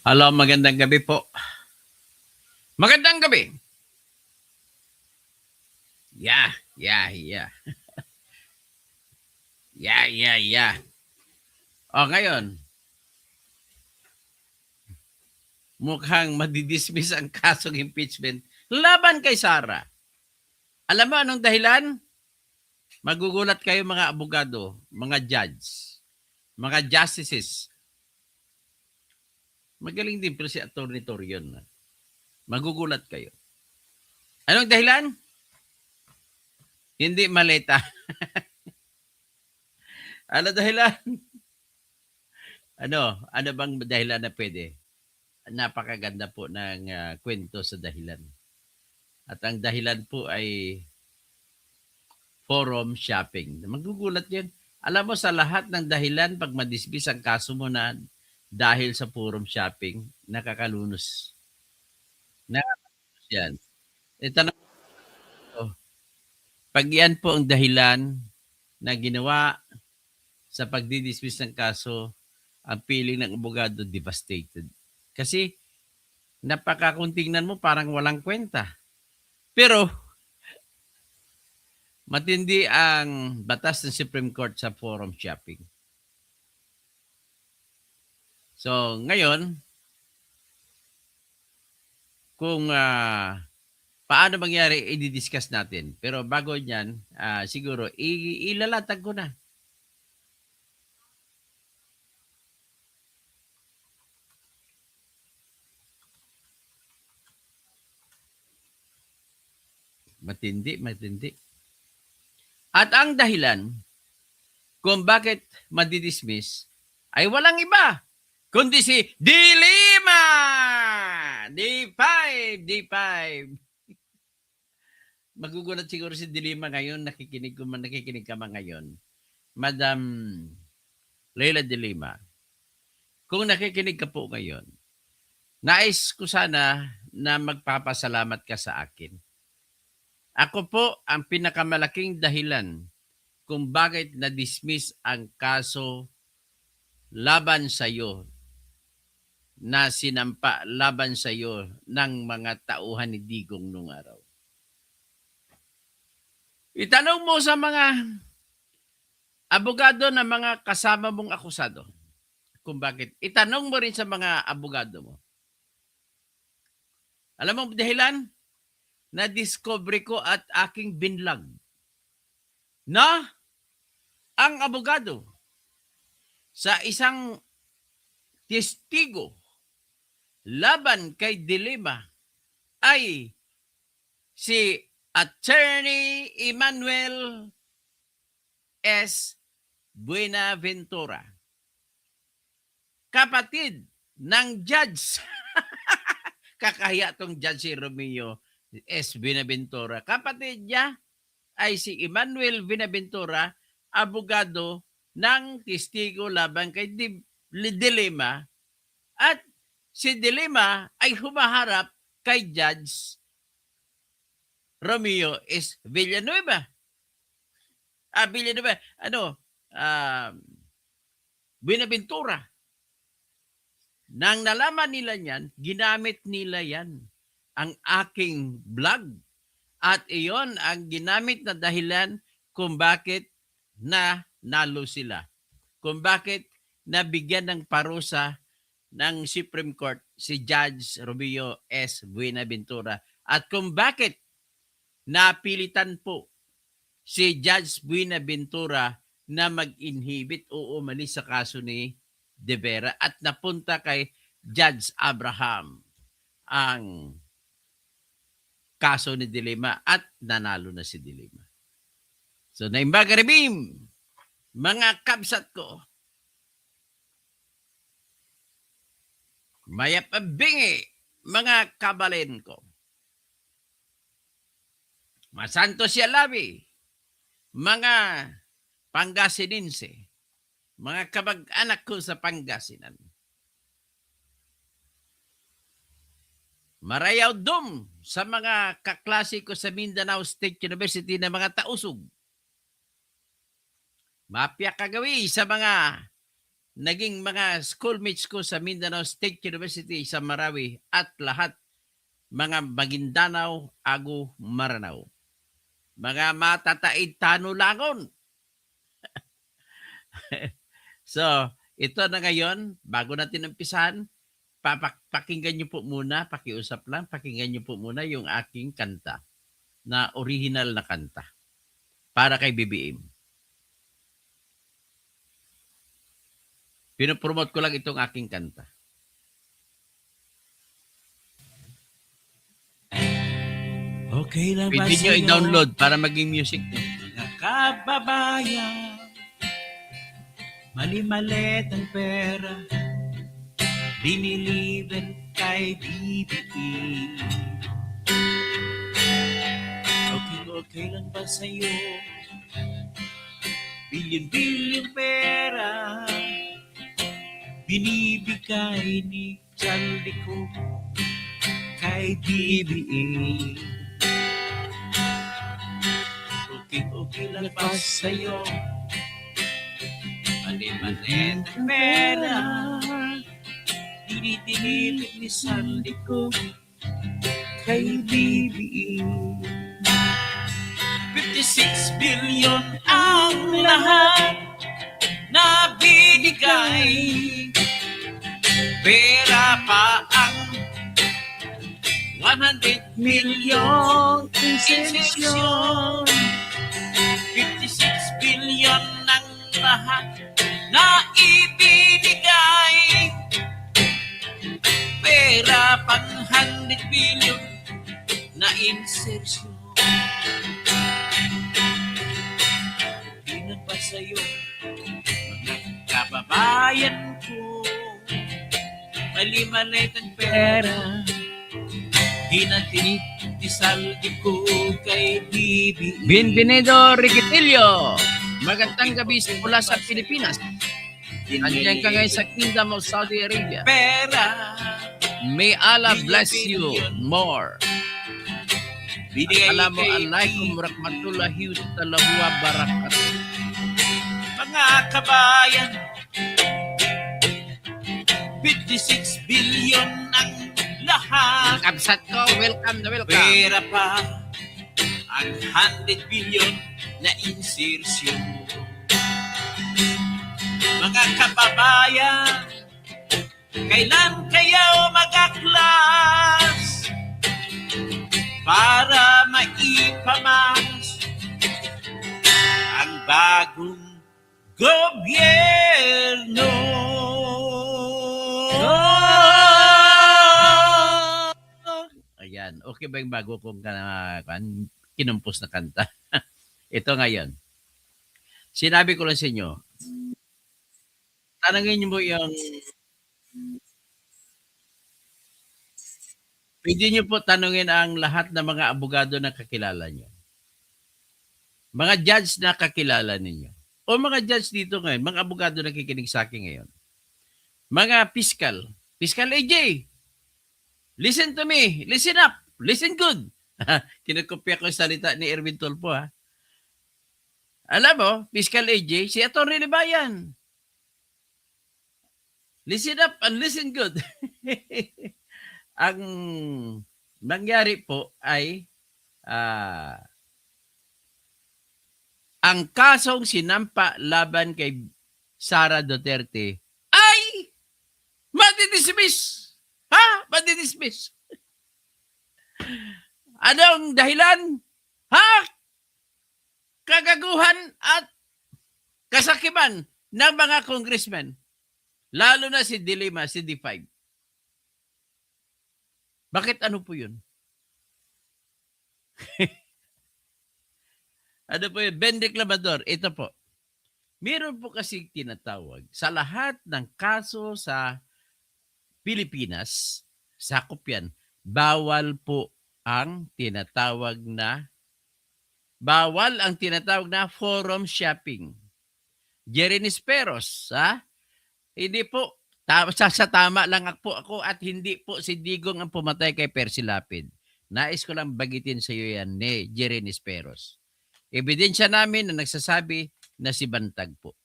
Hello, magandang gabi po. Magandang gabi. Yeah, yeah, yeah. Yeah, yeah, yeah. O ngayon, mukhang madidismiss ang kasong impeachment laban kay Sara. Alam mo anong dahilan? Magugulat kayo mga abogado, mga judge, mga justices. Magaling din pero si Atty. Torion. Magugulat kayo. Anong dahilan? Hindi maleta. Ano dahilan? Ano bang dahilan na pwede? Napakaganda po ng kwento sa dahilan. At ang dahilan po ay forum shopping. Magugulat yan. Alam mo, sa lahat ng dahilan, pag madismiss ang kaso mo na dahil sa forum shopping, nakakalunos. Nakakalunos yan. E, tanong ko, pag yan po ang dahilan na ginawa sa pagdidismiss ng kaso, ang feeling ng abogado, devastated. Kasi, kung tingnan mo, parang walang kwenta. Pero, matindi ang batas ng Supreme Court sa forum shopping. So, ngayon, kung paano mangyari, i-discuss natin. Pero bago niyan, siguro, ilalatag ko na. Matindi, matindi. At ang dahilan kung bakit madidismiss ay walang iba, kundi si Dilima! D5! D5! Magugulat siguro si Dilima ngayon, nakikinig ka man ngayon. Madam Leila Dilima, kung nakikinig ka po ngayon, nais ko sana na magpapasalamat ka sa akin. Ako po ang pinakamalaking dahilan kung bakit na-dismiss ang kaso laban sa iyo na sinampa laban sa iyo ng mga tauhan ni Digong nung araw. Itanong mo sa mga abogado na mga kasama mong akusado kung bakit. Itanong mo rin sa mga abogado mo. Alam mo dahilan? Na-discover ko at aking binlag na ang abogado sa isang testigo laban kay Dilima ay si Attorney Emmanuel S. Buenaventura, kapatid ng judge. Kakahiya tong judge si Romeo S. Buenaventura. Kapatid niya ay si Emmanuel Buenaventura, abogado ng testigo laban kay Dilima, at si Dilima ay humaharap kay Judge Romeo S. Villanueva. Villanueva, Buenaventura. Nang nalaman nila yan, ginamit nila yan, ang aking blog. At iyon ang ginamit na dahilan kung bakit nalo sila. Kung bakit nabigyan ng parusa ng Supreme Court si Judge Romeo S. Buenaventura. At kung bakit napilitan po si Judge Buenaventura na mag-inhibit o umalis sa kaso ni De Vera at napunta kay Judge Abraham ang kaso ni Dilima at nanalo na si Dilima. So, naimbaga rebim, mga kabsat ko, mayapabingi, mga kabalen ko, masanto siya labi, mga Pangasininse, mga kabag-anak ko sa Pangasinan, marayaw dum sa mga kaklase ko sa Mindanao State University na mga tausog, mapya kagawi sa mga naging mga schoolmates ko sa Mindanao State University sa Marawi at lahat mga Maguindanao, Agu, Maranao. Mga matataid tanulangon. So, ito na ngayon, bago natin umpisahan, pakinggan niyo po muna, pakiusap lang, pakinggan niyo po muna yung aking kanta na original na kanta para kay BBM. Pinopromote ko lang itong aking kanta. Okay lang ba Pwede nyo sa'yo, i-download para maging music nyo. mga kababayan? Mali-malit ang pera, diniliver kay BBM. Okay lang ba sa'yo? Bilyon-bilyon pera, binibigay ni Chaldico kay BBM. Okay lang ba sa'yo? Mali-malit ang pera, dinidinilip ni Chaldico kay BBM. 56 billion ang lahat na binigay, pera pa ang 100 million insertion. 56 billion ang lahat na ibinigay, pera pang 100 billion na insertion. Tingnan pa sa'yo, mga kababayan ko, mali-malit ang pera, hinatisaldi ko kay BBM. Bienvenido, Riquitillo! Magandang gabi mula sa Pilipinas. Andiyan ka ngayon sa Kingdom of Saudi Arabia. Pera, May Allah bless you more. Assalamualaikum warahmatullahi wabarakatuh. Mga kabayan, 56 billion ang lahat, Kabsat ko, welcome na welcome. pera pa ang 100 billion na insertion. Mga kababayan, kailan kayo mag-aklas para maipamas ang bagong gobyerno? Ayan, okay ba yung bago kong kinumpos na kanta? Ito ngayon. Sinabi ko lang sa inyo, tanangin niyo mo yung pwede niyo po tanungin ang lahat ng mga abogado na kakilala niyo. Mga judge na kakilala ninyo. O mga judge dito ngayon, mga abogado na kikinig sa akin ngayon. Mga fiscal AJ, listen to me, listen up, listen good. Kinukopya ko yung salita ni Erwin Tulfo, ha. Alam mo, fiscal AJ, si Atty. Libayan. Listen up and listen good. Ang nangyari po ay ang kasong sinampa laban kay Sara Duterte ay madidismiss. Ha? Madidismiss. Anong dahilan? Ha? Kagaguhan at kasakiman ng mga congressmen. Lalo na si Dilima, si D5. Bakit ano po yun? Ano po yun? Ben Reclamador, ito po. Meron po kasi tinatawag sa lahat ng kaso sa Pilipinas, sakop yan, bawal ang tinatawag na forum shopping. Jerry Nisperos, ha? Hindi po, sa tama lang po ako at hindi po si Digong ang pumatay kay Percy Lapid. Nais ko lang bagitin sa iyo yan ni Jerry Nisperos. Ebidensya namin na nagsasabi na si Bantag po.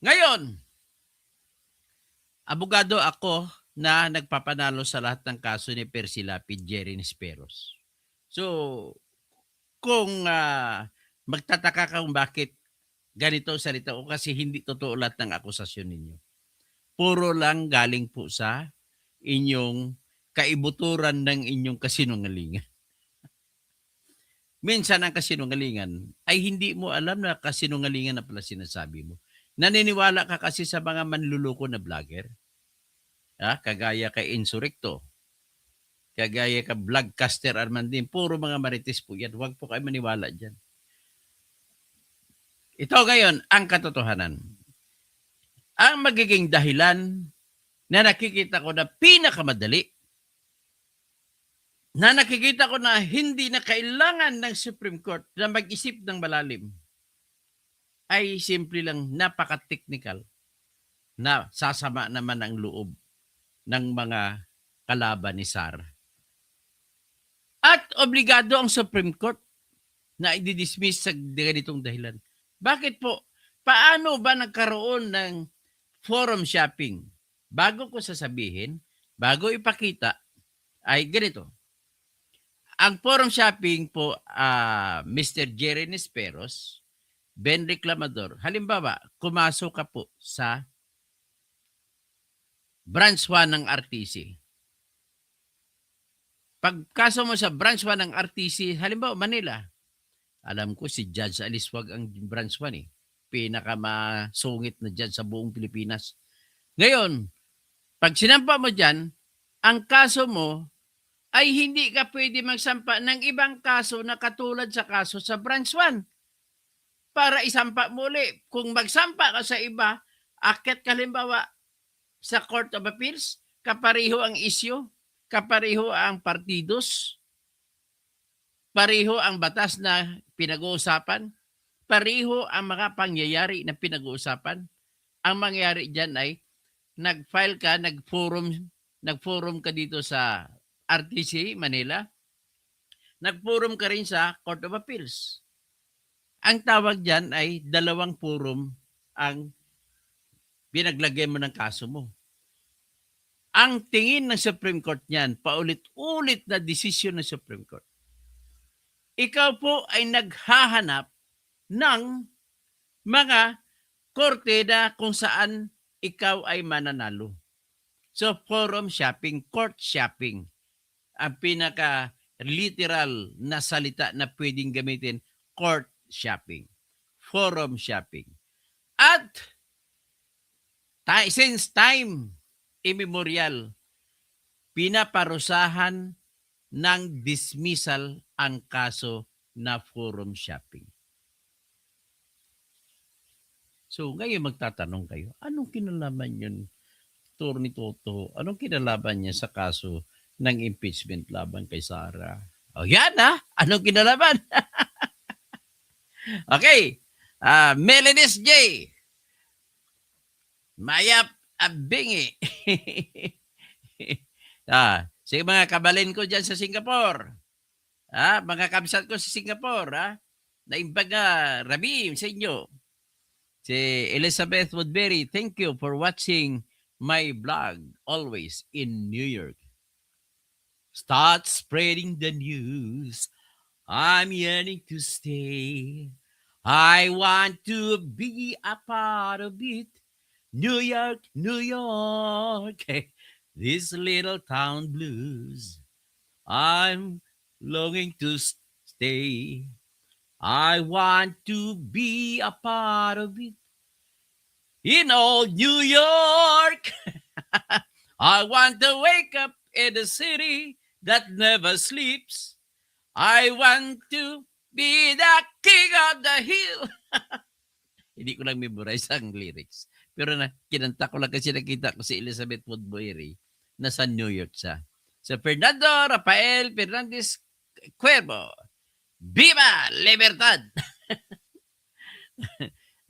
Ngayon, abogado ako na nagpapanalo sa lahat ng kaso ni Percy Lapid, Jerry Nisperos. So, kung magtataka ka kung bakit ganito ang salita ko, kasi hindi totoo lahat ng akusasyon ninyo. Puro lang galing po sa inyong kaibuturan ng inyong kasinungalingan. Minsan ang kasinungalingan ay hindi mo alam na kasinungalingan na pala sinasabi mo. Naniniwala ka kasi sa mga manluloko na vlogger. Kagaya kay Insurrecto. Kagaya ka Vlogcaster Armandin. Puro mga marites po yan. Huwag po kayo maniwala dyan. Ito ngayon ang katotohanan. Ang magiging dahilan na nakikita ko na pinakamadali, na nakikita ko na hindi na kailangan ng Supreme Court na mag-isip ng malalim, ay simple lang napaka-technical na sasama naman ang loob ng mga kalaban ni Sara. At obligado ang Supreme Court na i-dismiss sa ganitong dahilan. Bakit po? Paano ba nagkaroon ng forum shopping? Bago ko sasabihin, bago ipakita, ay ganito. Ang forum shopping po, Mr. Jerry Nisperos, Ben Reclamador, halimbawa, kumasok ka po sa branch 1 ng RTC. Pagkaso mo sa branch 1 ng RTC, halimbawa Manila, alam ko si Judge Aliswag ang branch 1 eh. Pinakamasungit na judge sa buong Pilipinas. Ngayon, pag sinampa mo dyan, ang kaso mo ay hindi ka pwede magsampa ng ibang kaso na katulad sa kaso sa branch 1. Para isampa mo ulit. Kung magsampa ka sa iba, akit kalimbawa sa Court of Appeals, kapareho ang issue, kapareho ang partidos, pareho ang batas na pinag-uusapan, pareho ang mga pangyayari na pinag-uusapan. Ang mangyayari dyan ay nag-file ka, nag-forum ka dito sa RTC, Manila. Nag-forum ka rin sa Court of Appeals. Ang tawag dyan ay dalawang forum ang pinaglagay mo ng kaso mo. Ang tingin ng Supreme Court niyan, paulit-ulit na desisyon ng Supreme Court. Ikaw po ay naghahanap ng mga korte na kung saan ikaw ay mananalo. So, forum shopping, court shopping, ang pinaka-literal na salita na pwedeng gamitin, court shopping, forum shopping. At since time immemorial, pinaparusahan ng dismissal ang kaso na forum shopping. So ngayon magtatanong kayo, anong kinalaman yun, Attorney Toto? Anong kinalaman niya sa kaso ng impeachment laban kay Sara? O yan anong kinalaman? Okay, Melinis J. Mayap Abingi. Sige mga kabalin ko dyan sa Singapore. Mga kabsat ko sa Singapore. Naimbaga Rabim sa inyo. Si Elizabeth Woodbury, thank you for watching my blog always in New York. Start spreading the news. I'm yearning to stay. I want to be a part of it. New York, New York. This little town blues. I'm longing to stay. I want to be a part of it. In old New York. I want to wake up in a city that never sleeps. I want to be the king of the hill. Hindi ko lang memorize ang lyrics. Pero kinanta ko lang kasi nakita ko si Elizabeth Woodbury na sa New York siya. So Fernando Rafael Fernandez Cuervo. Viva Libertad!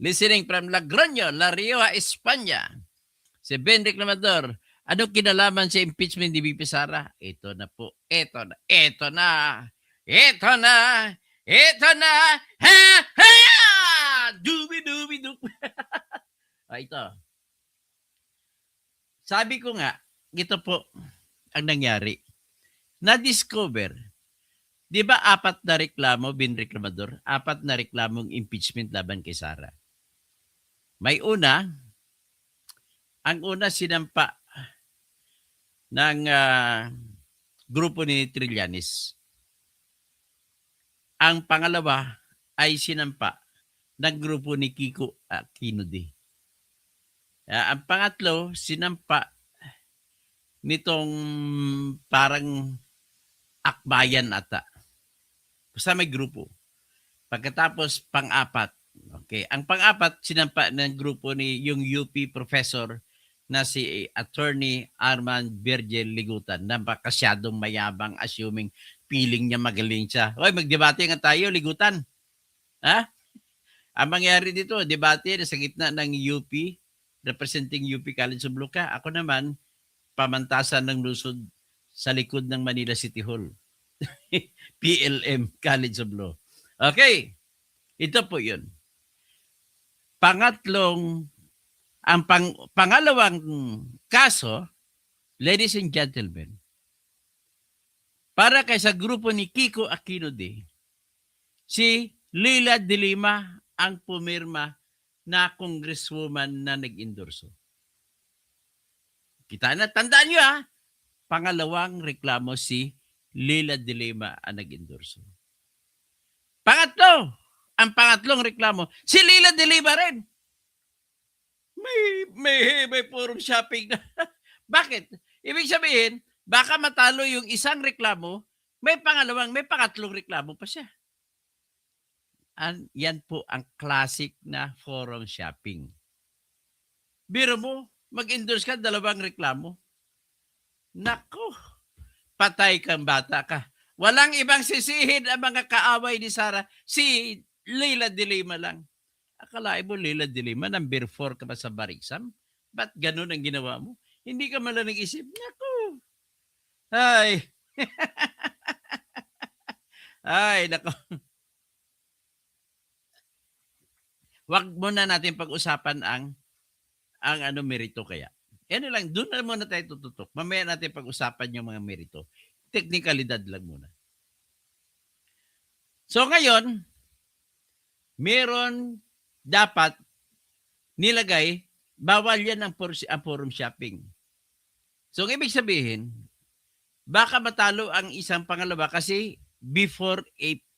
Listening from Logroño, La Rioja, España. Si Ben Reclamador, anong kinalaman sa impeachment ni VP Sara? Ito na po. Ito na. Ha! Ha! Dubi-dubi-dub. Ito. Sabi ko nga, ito po ang nangyari. Na-discover, di ba 4 na reklamo, binreklamador, 4 na reklamong impeachment laban kay Sara. May una, ang una sinampa ng grupo ni Trillanes. Ang pangalawa ay sinampa ng grupo ni Kiko Aquino. Ang pangatlo, sinampa nitong parang akbayan ata. Basta may grupo. Pagkatapos, pang-apat. Okay. Ang pang-apat, sinampa ng grupo ni yung UP professor na si Attorney Armand Virgil Ligutan na bakasyadong mayabang, assuming feeling niya magaling siya. Hoy, magdebate nga tayo, Ligutan. Ha? Ang mangyari dito, debate sa gitna ng UP, representing UP College of Law ka. Ako naman, pamantasan ng lusod sa likod ng Manila City Hall. PLM, College of Law. Okay. Ito po yun. Pangatlong, ang pangalawang kaso, ladies and gentlemen, para kay sa grupo ni Kiko Aquino, si Leila de Lima ang pumirma na congresswoman na nag-endorso. Kita na, tandaan nyo pangalawang reklamo si Leila de Lima ang nag-endorso. Pangatlo, ang pangatlong reklamo, si Leila de Lima rin. May forum shopping na. Bakit? Ibig sabihin, baka matalo yung isang reklamo, may pangatlong reklamo pa siya. Yan po ang classic na forum shopping. Biro mo, mag-endorse ka, 2 reklamo. Nako, patay kang bata ka. Walang ibang sisihin ang mga kaaway ni Sara, si Leila de Lima lang. Akalain mo, Leila de Lima, number 4 ka pa sa Bariksam? Ba't ganun ang ginawa mo? Hindi ka malang nag-isip. Naku! Ay! Ay, nako. Wag muna natin pag-usapan ang merito kaya. Yan lang, doon na muna tayo tututok. Mamaya natin pag-usapan yung mga merito. Teknikalidad lang muna. So ngayon, meron dapat nilagay, bawal yan ang forum shopping. So ang ibig sabihin, baka matalo ang isang pangalawa kasi before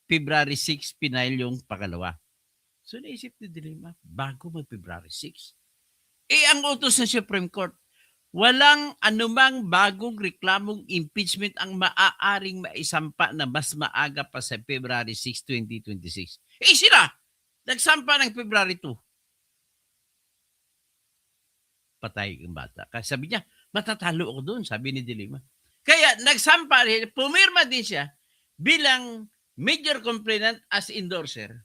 February 6, pinail yung pangalawa. So naisip ni Dilema, bago mag-February 6. Ang utos ng Supreme Court, walang anumang bagong reklamong impeachment ang maaaring maisampa na mas maaga pa sa February 6, 2026. Sila! Nagsampa ng February 2. Patay ang bata. Kasi sabi niya, matatalo ako doon, sabi ni Dilema. Kaya nagsampa, pumirma din siya bilang major complainant as endorser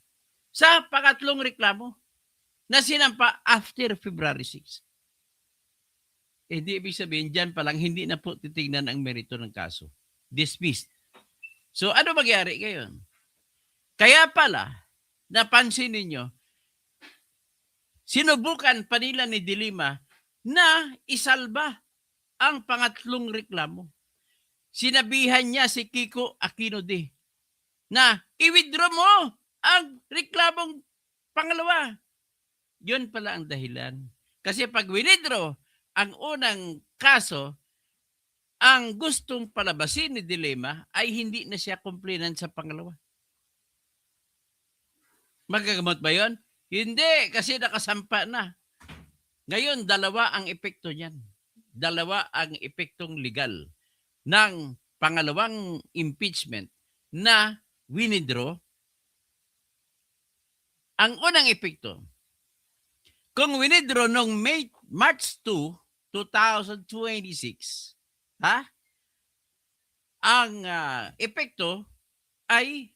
sa pangatlong reklamo na sinampa after February 6. Di ibig sabihin, dyan pa lang, hindi na po titignan ang merito ng kaso. Dismissed. So, ano magyari ngayon? Kaya pala, napansin ninyo, sinubukan pa nila ni Dilima na isalba ang pangatlong reklamo. Sinabihan niya si Kiko Aquino na i-withdraw mo ang reklamong pangalawa. Yun pala ang dahilan. Kasi pag withdraw ang unang kaso, ang gustong palabasin ni Dilema ay hindi na siya complainant sa pangalawa. Magagamot ba yun? Hindi, kasi nakasampa na. Ngayon, 2 ang epekto niyan. 2 ang epektong legal ng pangalawang impeachment na winidraw. Ang unang epekto, kung winidraw noong March 2, 2026, ang epekto ay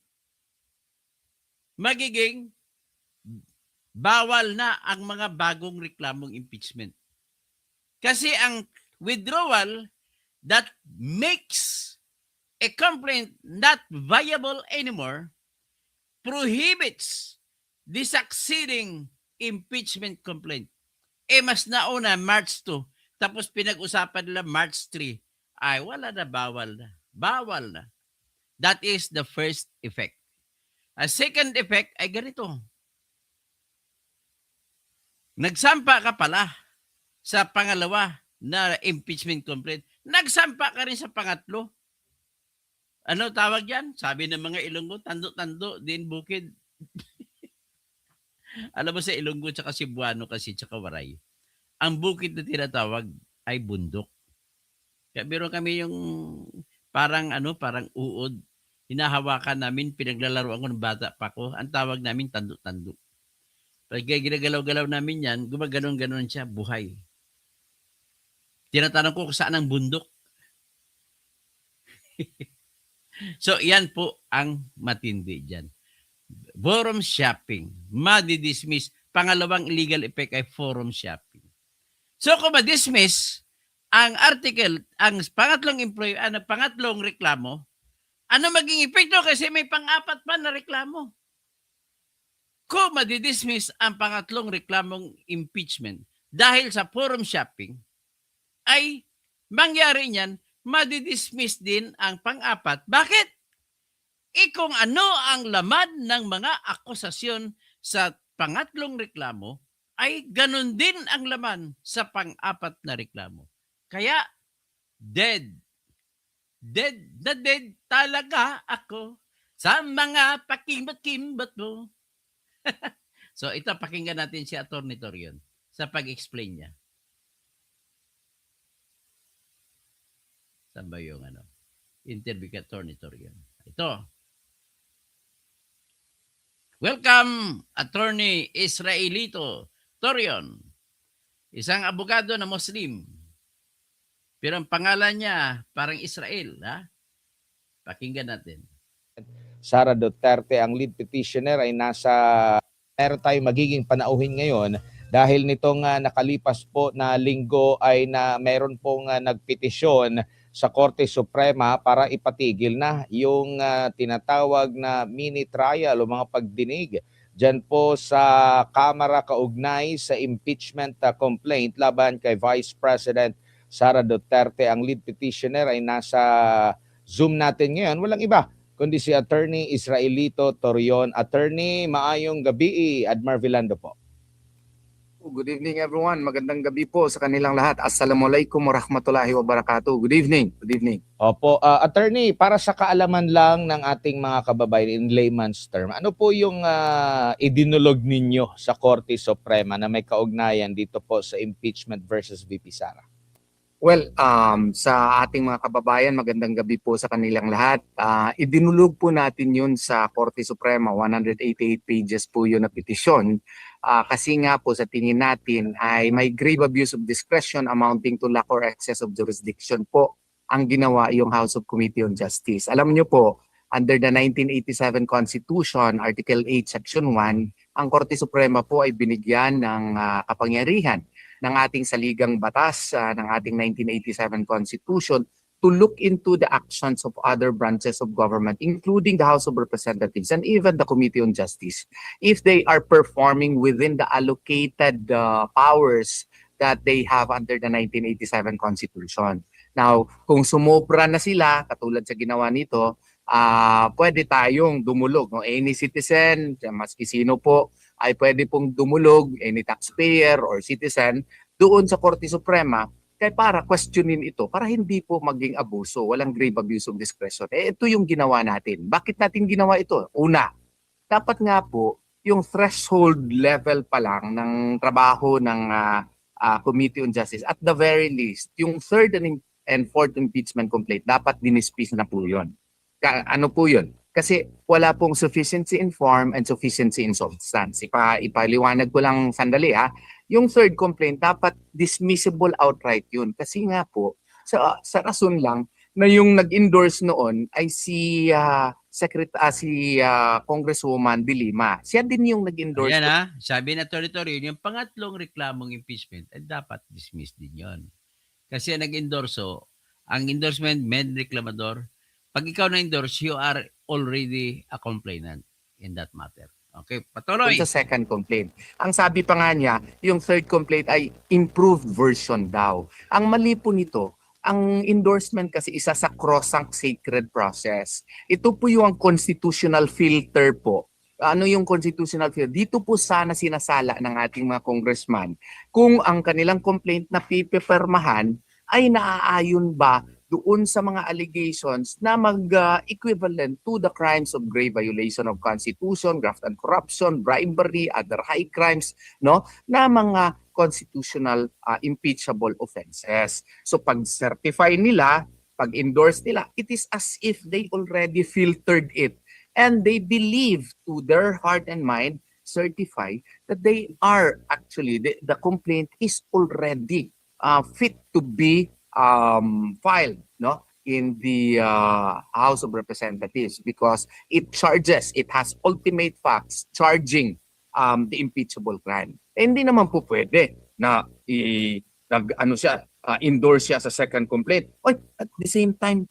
magiging bawal na ang mga bagong reklamong impeachment. Kasi ang withdrawal that makes a complaint not viable anymore prohibits the succeeding impeachment complaint. mas nauna, March 2. Tapos pinag-usapan nila March 3. Ay, wala na, bawal na. Bawal na. That is the first effect. A second effect ay ganito. Nagsampa ka pala sa pangalawa na impeachment complaint. Nagsampa ka rin sa pangatlo. Ano tawag yan? Sabi ng mga Ilonggo, tando-tando, din bukid. Alam mo sa Ilonggo tsaka Cebuano kasi tsaka Waray, ang bukid na tinatawag ay bundok. Kaya meron kami yung parang parang uod. Hinahawakan namin, pinaglalaroan ko ng bata pa ko. Ang tawag namin tando-tando. Pag ginagalaw-galaw namin yan, gumaganon-ganon siya, buhay. Tinatanong ko kung saan ang bundok. So, yan po ang matindi dyan. Forum shopping. Madi-dismiss. Pangalawang illegal effect ay forum shopping. So, kung ma-dismiss ang article, ang pangatlong reklamo, ano maging epekto kasi may pang-apat pa na reklamo. Kung madi-dismiss ang pangatlong reklamong impeachment dahil sa forum shopping, ay mangyari niyan, madi-dismiss din ang pang-apat. Bakit? Kung ano ang laman ng mga akusasyon sa pangatlong reklamo, ay ganun din ang laman sa pang-apat na reklamo. Kaya, dead. Dead na dead talaga ako sa mga pakimbat-kimbat mo. So, ito, pakinggan natin si Atty. Torion sa pag-explain niya. Saan ba yung interview kay Atty. Torion? Ito. Welcome, Attorney Israelito Torion. Isang abogado na Muslim. Pero ang pangalan niya parang Israel. Ha? Pakinggan natin. Sara Duterte, ang lead petitioner, ay meron tayong magiging panauhin ngayon dahil nitong nakalipas po na linggo ay meron pong nagpetisyon sa Korte Suprema para ipatigil na yung tinatawag na mini trial o mga pagdinig dyan po sa Kamara kaugnay sa impeachment complaint laban kay Vice President Sara Duterte. Ang lead petitioner ay nasa Zoom natin ngayon. Walang iba kundi si Attorney Israelito Torion. Attorney, maayong gabi. Admar Villando po. Good evening everyone. Magandang gabi po sa kanilang lahat. Assalamualaikum warahmatullahi wabarakatuh. Good evening. Good evening. Opo, Attorney, para sa kaalaman lang ng ating mga kababayan in layman's term, ano po yung idinulog ninyo sa Korte Suprema na may kaugnayan dito po sa impeachment versus VP Sara? Well, sa ating mga kababayan, magandang gabi po sa kanilang lahat. Idinulog po natin yun sa Korte Suprema. 188 pages po yun na petisyon. Kasi nga po sa tingin natin ay may grave abuse of discretion amounting to lack or excess of jurisdiction po ang ginawa yung House of Committee on Justice. Alam niyo po, under the 1987 Constitution, Article 8, Section 1, ang Korte Suprema po ay binigyan ng kapangyarihan ng ating saligang batas ng ating 1987 Constitution to look into the actions of other branches of government, including the House of Representatives and even the Committee on Justice, if they are performing within the allocated powers that they have under the 1987 Constitution. Now, kung sumobra na sila, katulad sa ginawa nito, pwede tayong dumulog. No? Any citizen, maski sino po, ay pwede pong dumulog, any taxpayer or citizen, doon sa Korte Suprema, kaya para questionin ito, para hindi po maging abuso, walang grave abuse of discretion. Ito yung ginawa natin. Bakit natin ginawa ito? Una, dapat nga po, yung threshold level pa lang ng trabaho ng Committee on Justice, at the very least, yung third and fourth impeachment complaint, dapat dinispis na po yun. Ano po yun? Kasi wala pong sufficiency in form and sufficiency in substance. Ipaliwanag ko lang sandali ha. Yung third complaint, dapat dismissible outright yun. Kasi nga po, sa rason lang na yung nag-endorse noon ay si Congresswoman De Lima. Siya din yung nag-endorse. Ayan sabi na Torion, yung pangatlong reklamong impeachment ay dapat dismiss din yon. Kasi nag-endorso, ang endorsement, main reklamador, pag ikaw na-endorse, you are already a complainant in that matter. Okay, Dun patuloy. sa second complaint. Ang sabi pa nga niya, yung third complaint ay improved version daw. Ang mali po nito, ang endorsement kasi isa sa cross-sanct sacred process. Ito po yung constitutional filter po. Ano yung constitutional filter? Dito po sana sinasala ng ating mga congressman kung ang kanilang complaint na pipepermahan ay naaayon ba doon sa mga allegations na mag-equivalent to the crimes of grave violation of Constitution, graft and corruption, bribery, other high crimes, no? Na mga constitutional impeachable offenses. So pag-certify nila, pag-endorse nila, it is as if they already filtered it and they believe to their heart and mind, certify that they are actually, the complaint is already fit to be filed, no, in the House of Representatives because it has ultimate facts charging the impeachable crime. Hindi naman po pwede na endorse siya sa second complaint. Oy, at the same time,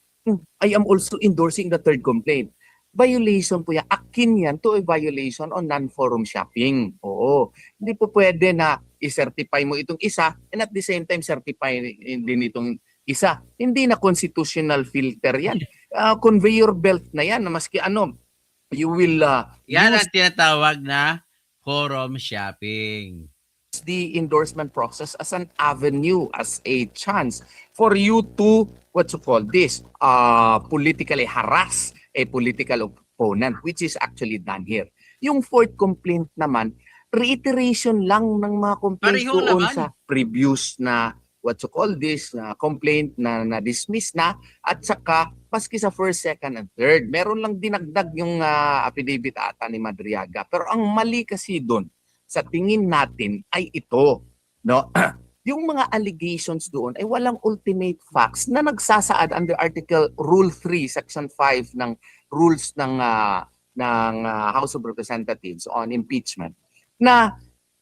I am also endorsing the third complaint. Violation po yan. Akin yan to a violation on non-forum shopping. Oo. Hindi po pwede na i-certify mo itong isa and at the same time certify din itong isa. Hindi na constitutional filter yan. Conveyor belt na yan na maski you will Yan use ang tinatawag na forum shopping. the endorsement process as an avenue, as a chance for you to, politically harass a political opponent, which is actually done here. Yung fourth complaint naman, reiteration lang ng mga complaints Pareho doon naman. sa previous na complaint na na-dismiss na at saka paski sa first, second, and third. Meron lang dinagdag yung affidavit ata ni Madriaga. Pero ang mali kasi doon, sa tingin natin ay ito, no? Yung mga allegations doon ay walang ultimate facts na nagsasaad under Rule 3, Section 5 ng rules ng House of Representatives on impeachment na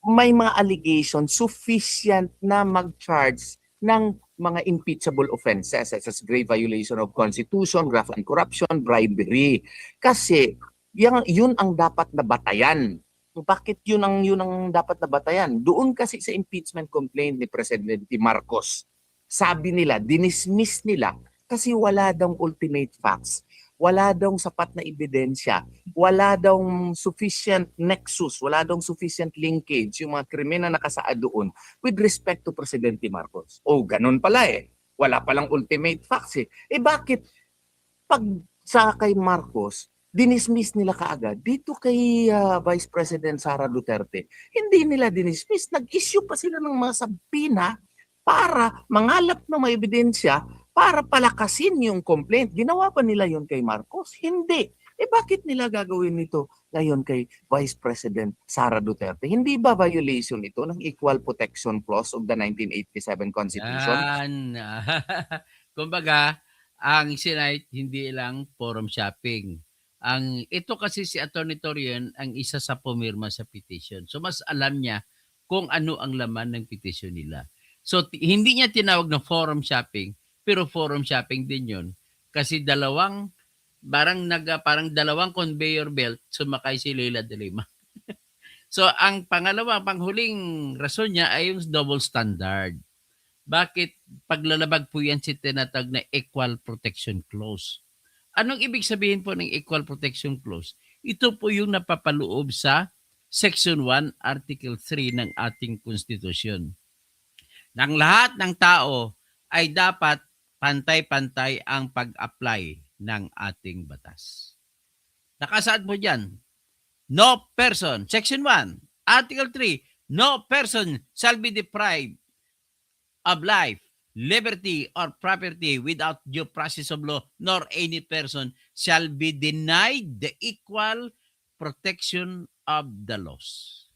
may mga allegations sufficient na mag-charge ng mga impeachable offenses such as grave violation of Constitution, graft and corruption, bribery. Kasi yun ang dapat na batayan. Bakit yun ang dapat na batayan? Doon kasi sa impeachment complaint ni Presidente Marcos, sabi nila, dinismiss nila kasi wala daw ultimate facts, wala daw sapat na ebidensya, wala daw sufficient nexus, wala daw sufficient linkage yung mga krimen na nakasaad doon with respect to Presidente Marcos. Oh, ganun pala eh. Wala palang ultimate facts eh. Eh bakit pag sa kay Marcos, dinismiss nila kaagad dito kay Vice President Sara Duterte. Hindi nila dinismiss, nag-issue pa sila ng mga sabina para mangalap ng mga ebidensya para palakasin yung complaint. Ginawa pa nila yon kay Marcos? Hindi. Eh bakit nila gagawin nito ngayon kay Vice President Sara Duterte? Hindi ba violation ito ng Equal Protection Clause of the 1987 Constitution? Yan. Kumbaga, ang Senate hindi lang forum shopping. Ito kasi si Atty. Torion ang isa sa pumirma sa petition. So mas alam niya kung ano ang laman ng petition nila. So hindi niya tinawag na forum shopping, pero forum shopping din 'yon kasi parang dalawang conveyor belt sumakay si Leila de Lima. So ang panghuling rason niya ay yung double standard. Bakit paglalabag po yan si tinatag na Equal Protection Clause? Anong ibig sabihin po ng Equal Protection Clause? Ito po yung napapaloob sa Section 1, Article 3 ng ating Konstitusyon. Nang lahat ng tao ay dapat pantay-pantay ang pag-apply ng ating batas. Nakasaad po dyan, no person, Section 1, Article 3, no person shall be deprived of life, liberty, or property without due process of law, nor any person shall be denied the equal protection of the laws.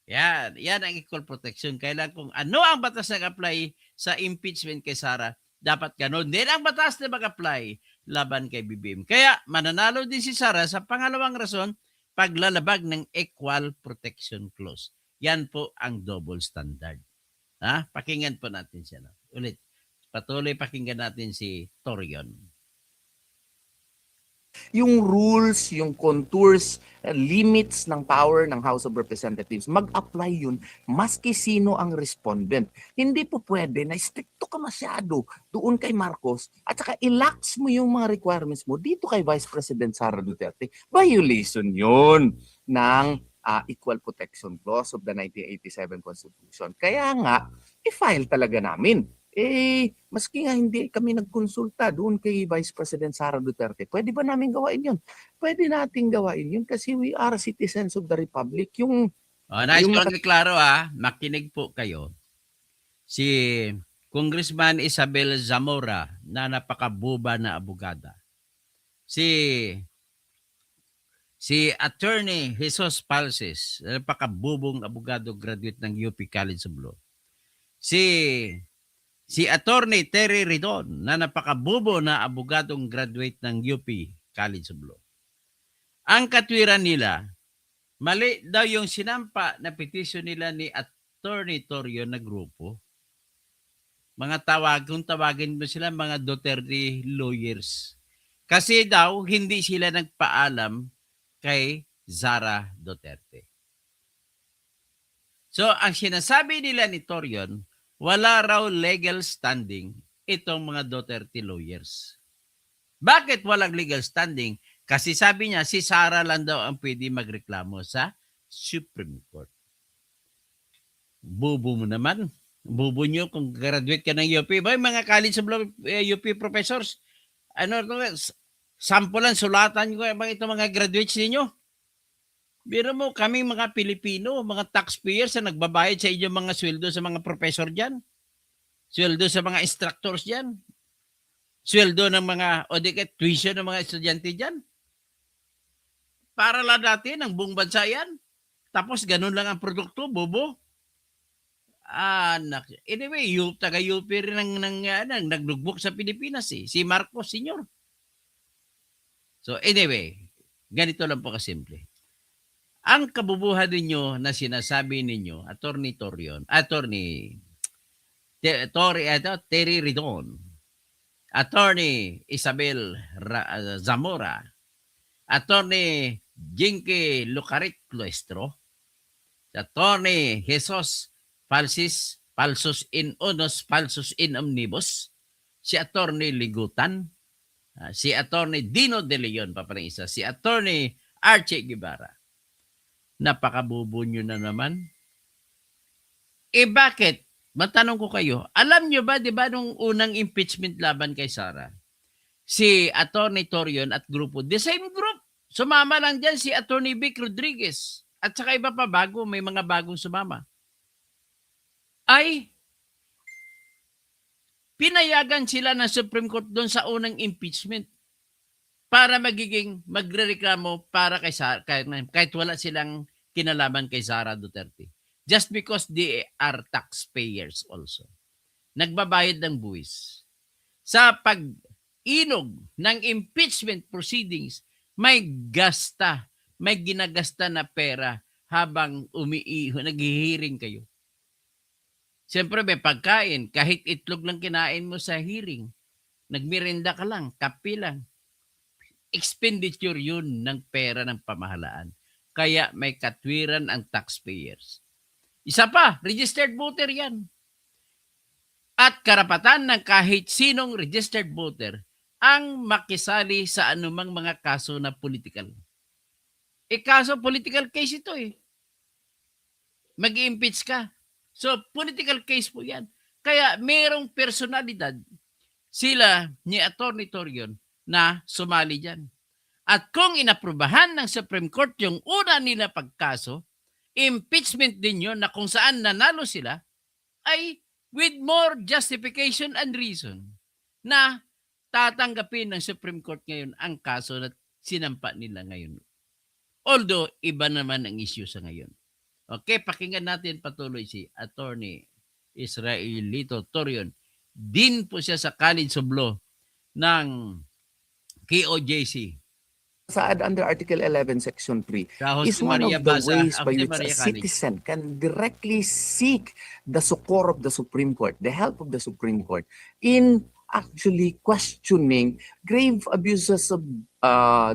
Yan ang equal protection. Kailan kung ano ang batas na apply sa impeachment kay Sara, dapat ganun din ang batas na mag-apply laban kay BBM. Kaya mananalo din si Sara sa pangalawang rason, paglalabag ng Equal Protection Clause. Yan po ang double standard. Pakinggan po natin siya. Ulit, patuloy pakinggan natin si Torion. yung rules, yung contours, limits ng power ng House of Representatives, mag-apply yun maski sino ang respondent. Hindi po pwede na stricto ka masyado doon kay Marcos at saka ilax mo yung mga requirements mo dito kay Vice President Sara Duterte. Violation yun ng Equal Protection Clause of the 1987 Constitution. Kaya nga, i-file talaga namin. Maski nga hindi kami nagkonsulta doon kay Vice President Sara Duterte, pwede ba namin gawain yun? Pwede nating gawain yun kasi we are citizens of the Republic. Nais ko lang klaro makinig po kayo. Si Congressman Isabel Zamora na napakabuba na abogada. Si Attorney Jesus Palces, napakabubong abogado, graduate ng UP College of Law. Si Attorney Terry Ridon na napakabubo na abogadong graduate ng UP College of Law. Ang katwiran nila, mali daw yung sinampa na petition nila ni Attorney Torrio na grupo. Kung tawagin mo sila, mga Duterte lawyers. Kasi daw, hindi sila nagpaalam kay Sara Duterte. So, ang sinasabi nila ni Torion, wala raw legal standing itong mga Duterte lawyers. Bakit walang legal standing? Kasi sabi niya, si Sara lang daw ang pwede magreklamo sa Supreme Court. Bubo mo naman. Bubo nyo kung graduate ka ng UP. Ba, mga college of law, UP professors, sampulan, sulatan nyo itong mga graduates ninyo. Biro mo, kami mga Pilipino, mga taxpayers na nagbabayad sa inyo mga sweldo sa mga professor dyan. Sweldo sa mga instructors dyan. Sweldo ng mga, tuition ng mga estudyante dyan. Para lang natin ang buong bansa yan. Tapos ganun lang ang produkto, bobo. Anyway, taga-UP rin naglugbok sa Pilipinas si Marcos Sr. So anyway, ganito lang po kasimple. Ang kabubuhan ninyo na sinasabi ninyo, Attorney Terry Ridon, Attorney Isabel Zamora, Attorney Jinky Lucarit Cloestro, Attorney Jesus Falsus in Unos, Falsus in Omnibus, si Attorney Ligutan, si Attorney Dino De Leon, isa, si Attorney Archie Guevara. Napakabubo nyo na naman. Bakit? Matanong ko kayo, alam nyo ba, di ba, nung unang impeachment laban kay Sara, si Attorney Torion at grupo, the same group, sumama lang dyan si Attorney Vic Rodriguez at saka iba pa bago, may mga bagong sumama. Ay, pinayagan sila ng Supreme Court doon sa unang impeachment para magrereklamo para kay Sara, kahit wala silang kinalaman kay Sara Duterte. Just because they are taxpayers also. Nagbabayad ng buwis. Sa pag-inog ng impeachment proceedings, may ginagasta na pera habang naghihiring kayo. Siyempre may pagkain, kahit itlog lang kinain mo sa hearing, nagmirinda ka lang, kape lang. Expenditure yun ng pera ng pamahalaan. Kaya may katwiran ang taxpayers. Isa pa, registered voter yan. At karapatan ng kahit sinong registered voter ang makisali sa anumang mga kaso na political. Kaso political case ito Mag-impeach ka. So, political case po yan. Kaya merong personalidad sila ni Attorney Torion na sumali dyan. At kung inaprubahan ng Supreme Court yung una nila pagkaso, impeachment din yun na kung saan nanalo sila, ay with more justification and reason na tatanggapin ng Supreme Court ngayon ang kaso na sinampa nila ngayon. Although, iba naman ang issue sa ngayon. Okay, pakinggan natin patuloy si Attorney Israelito Torion. Din po siya sa College of Law ng KOJC. Under Article 11, Section 3 Sa is Jose one Maria of the Basa, ways by Jose which Maria a College. citizen can directly seek the succor of the Supreme Court, the help of the Supreme Court in actually questioning grave abuses of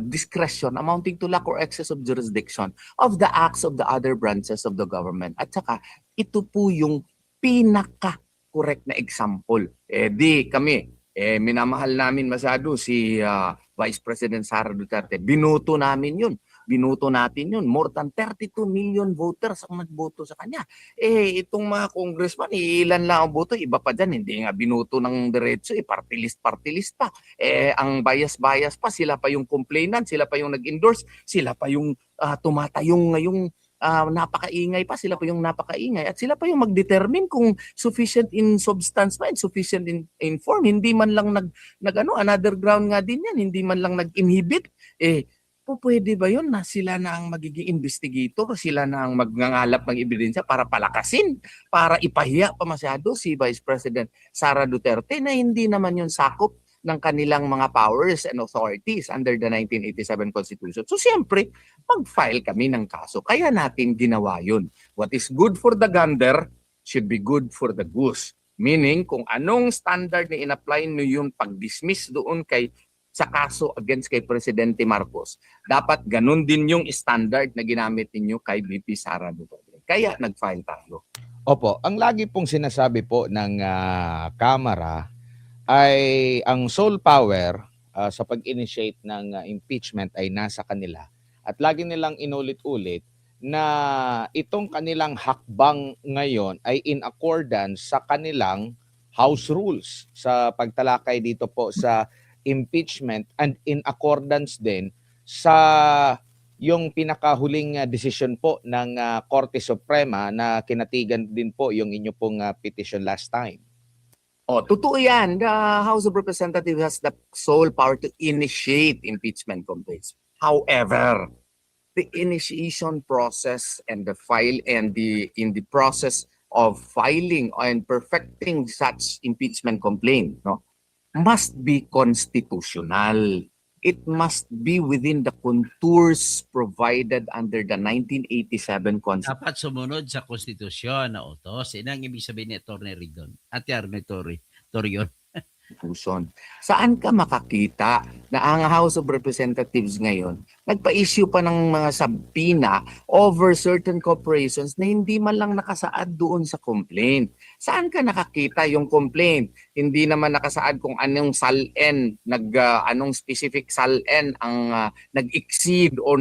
discretion amounting to lack or excess of jurisdiction of the acts of the other branches of the government. At saka, ito po yung pinaka-correct na example. Di kami, minamahal namin masyado si Vice President Sara Duterte. Binoto namin yun. Binoto natin yun. More than 32 million voters ang nagboto sa kanya. Itong mga congressman, ilan lang ang boto. Iba pa dyan, hindi nga binoto ng diretso. Party list pa. Ang bias-bias pa. Sila pa yung complainant, sila pa yung nag-endorse, sila pa yung tumatayong ngayong napakaingay pa, sila pa yung napakaingay at sila pa yung mag-determine kung sufficient in substance ba and sufficient in form. Hindi man lang another ground nga din yan, hindi man lang nag-inhibit. Pwede ba yun na sila na ang magiging investigator, sila na ang magngangalap ng ebidensya para palakasin, para ipahiya pa masyado si Vice President Sara Duterte na hindi naman yun sakop ng kanilang mga powers and authorities under the 1987 Constitution. So siyempre, mag-file kami ng kaso. Kaya natin ginawa yun. What is good for the gander should be good for the goose. Meaning, kung anong standard na in-apply nyo yung pag-dismiss doon sa kaso against kay Presidente Marcos, dapat ganun din yung standard na ginamit ninyo kay VP Sara Duterte. Kaya nag-file tayo. Opo, ang lagi pong sinasabi po ng Kamara ay ang sole power sa pag-initiate ng impeachment ay nasa kanila. At lagi nilang inulit-ulit na itong kanilang hakbang ngayon ay in accordance sa kanilang House rules sa pagtalakay dito po sa impeachment and in accordance din sa yung pinakahuling decision po ng Korte Suprema na kinatigan din po yung inyo pong petition last time. Totoo yan. The House of Representatives has the sole power to initiate impeachment complaints. However, the initiation process and the file and in the process of filing and perfecting such impeachment complaint, must be constitutional. It must be within the contours provided under the 1987 Constitution. Dapat sumunod sa konstitusyon na utos. Yan ang ibig sabihin ni Atty. Ridon. Atty. Torion. Saan ka makakita na ang House of Representatives ngayon nagpa-issue pa ng mga subpoena over certain corporations na hindi man lang nakasaad doon sa complaint? Saan ka nakakita yung complaint? Hindi naman nakasaad kung anong SALN, anong specific SALN ang nag-exceed o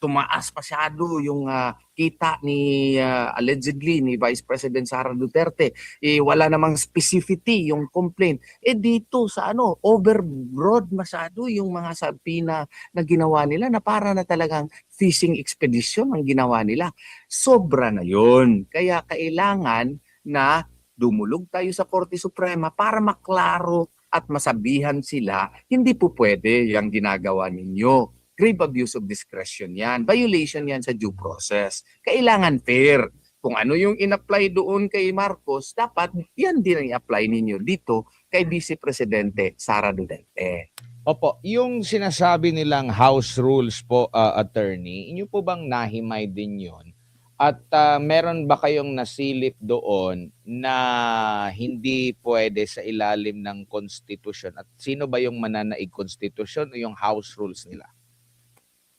tumaas masyado yung kita ni allegedly ni Vice President Sara Duterte. Wala namang specificity yung complaint. Dito sa overbroad masyado yung mga subpoena na ginawa nila na para na talagang fishing expedition ang ginawa nila. Sobra na yun. Kaya kailangan na dumulog tayo sa Korte Suprema para maklaro at masabihan sila, hindi po pwede yung ginagawa ninyo. Grave abuse of discretion yan. Violation yan sa due process. Kailangan fair. Kung ano yung in-apply doon kay Marcos, dapat yan din ang i-apply ninyo dito kay Vice Presidente Sara Duterte. Opo, yung sinasabi nilang House rules po, attorney, inyo po bang nahimay din yun? At meron ba kayong nasilip doon na hindi pwede sa ilalim ng konstitusyon? At sino ba yung mananaig konstitusyon o yung House rules nila?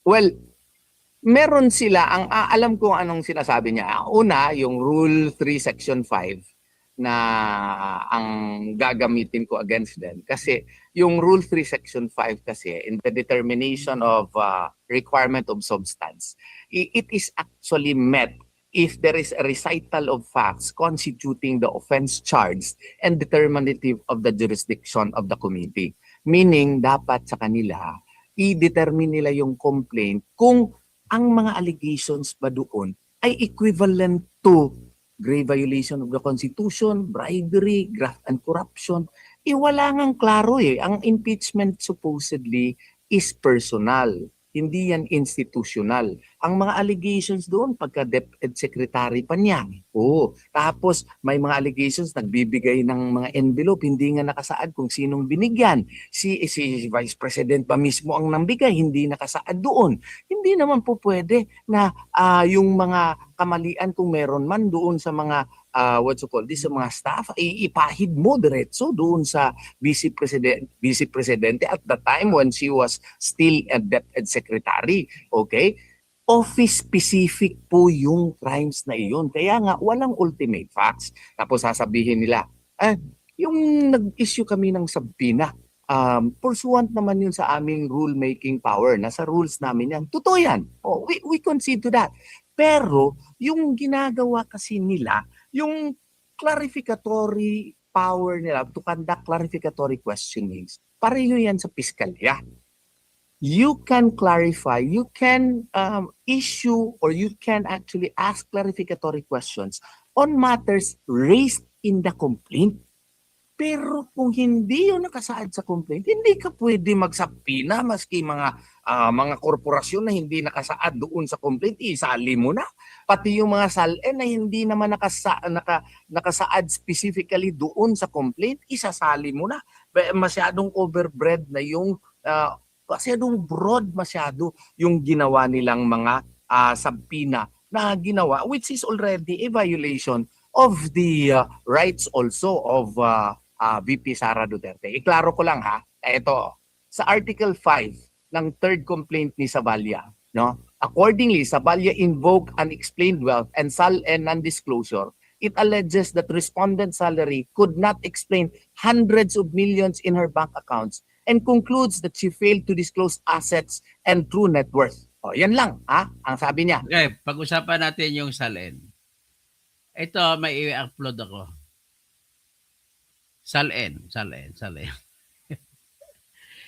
Well, meron sila, alam ko anong sinasabi niya. Una, yung Rule 3 Section 5 na ang gagamitin ko against them. Kasi yung Rule 3 Section 5 kasi in the determination of requirement of substance, it is actually met if there is a recital of facts constituting the offense charged and determinative of the jurisdiction of the committee. Meaning, dapat sa kanila, i-determine nila yung complaint kung ang mga allegations ba doon ay equivalent to grave violation of the Constitution, bribery, graft and corruption. Wala ngang klaro Ang impeachment supposedly is personal. Hindi yan institutional. Ang mga allegations doon, pagka DepEd Secretary pa niya. Tapos may mga allegations, nagbibigay ng mga envelope, hindi nga nakasaad kung sinong binigyan. Si Vice President pa mismo ang nambigay, hindi nakasaad doon. Hindi naman po pwede na yung mga kamalian kung meron man doon sa mga sa mga staff, ipahid mo diretso doon sa vice presidente at the time when she was still a DepEd secretary. Okay? Office specific po yung crimes na iyon. Kaya nga, walang ultimate facts. Tapos sasabihin nila, yung nag-issue kami ng subpoena, pursuant naman yun sa aming rule-making power. Nasa rules namin yan. Totoo yan. Oh, we concede to that. Pero, yung ginagawa kasi nila, yung clarificatory power nila to conduct clarificatory questionings, pareho yan sa piskalya. You can clarify, you can issue, or you can actually ask clarificatory questions on matters raised in the complaint. Pero kung hindi yun nakasaad sa complaint, hindi ka pwede magsapina maski mga korporasyon na hindi nakasaad doon sa complaint, isali mo na. Pati yung mga SALN na hindi naman nakasaad specifically doon sa complaint, isasali mo na. Masyadong overbread na yung, masyadong broad masyado yung ginawa nilang mga subpoena na ginawa, which is already a violation of the rights also of VP Sara Duterte. Iklaro ko lang ha, ito, sa Article 5 ng third complaint ni Savalya, no? Accordingly, Savalya invoked unexplained wealth and SALN non-disclosure. It alleges that respondent's salary could not explain hundreds of millions in her bank accounts and concludes that she failed to disclose assets and true net worth. O, yan lang, ha? Ang sabi niya. Okay, pag-usapan natin yung SALN. Ito, may i-upload ako. SALN.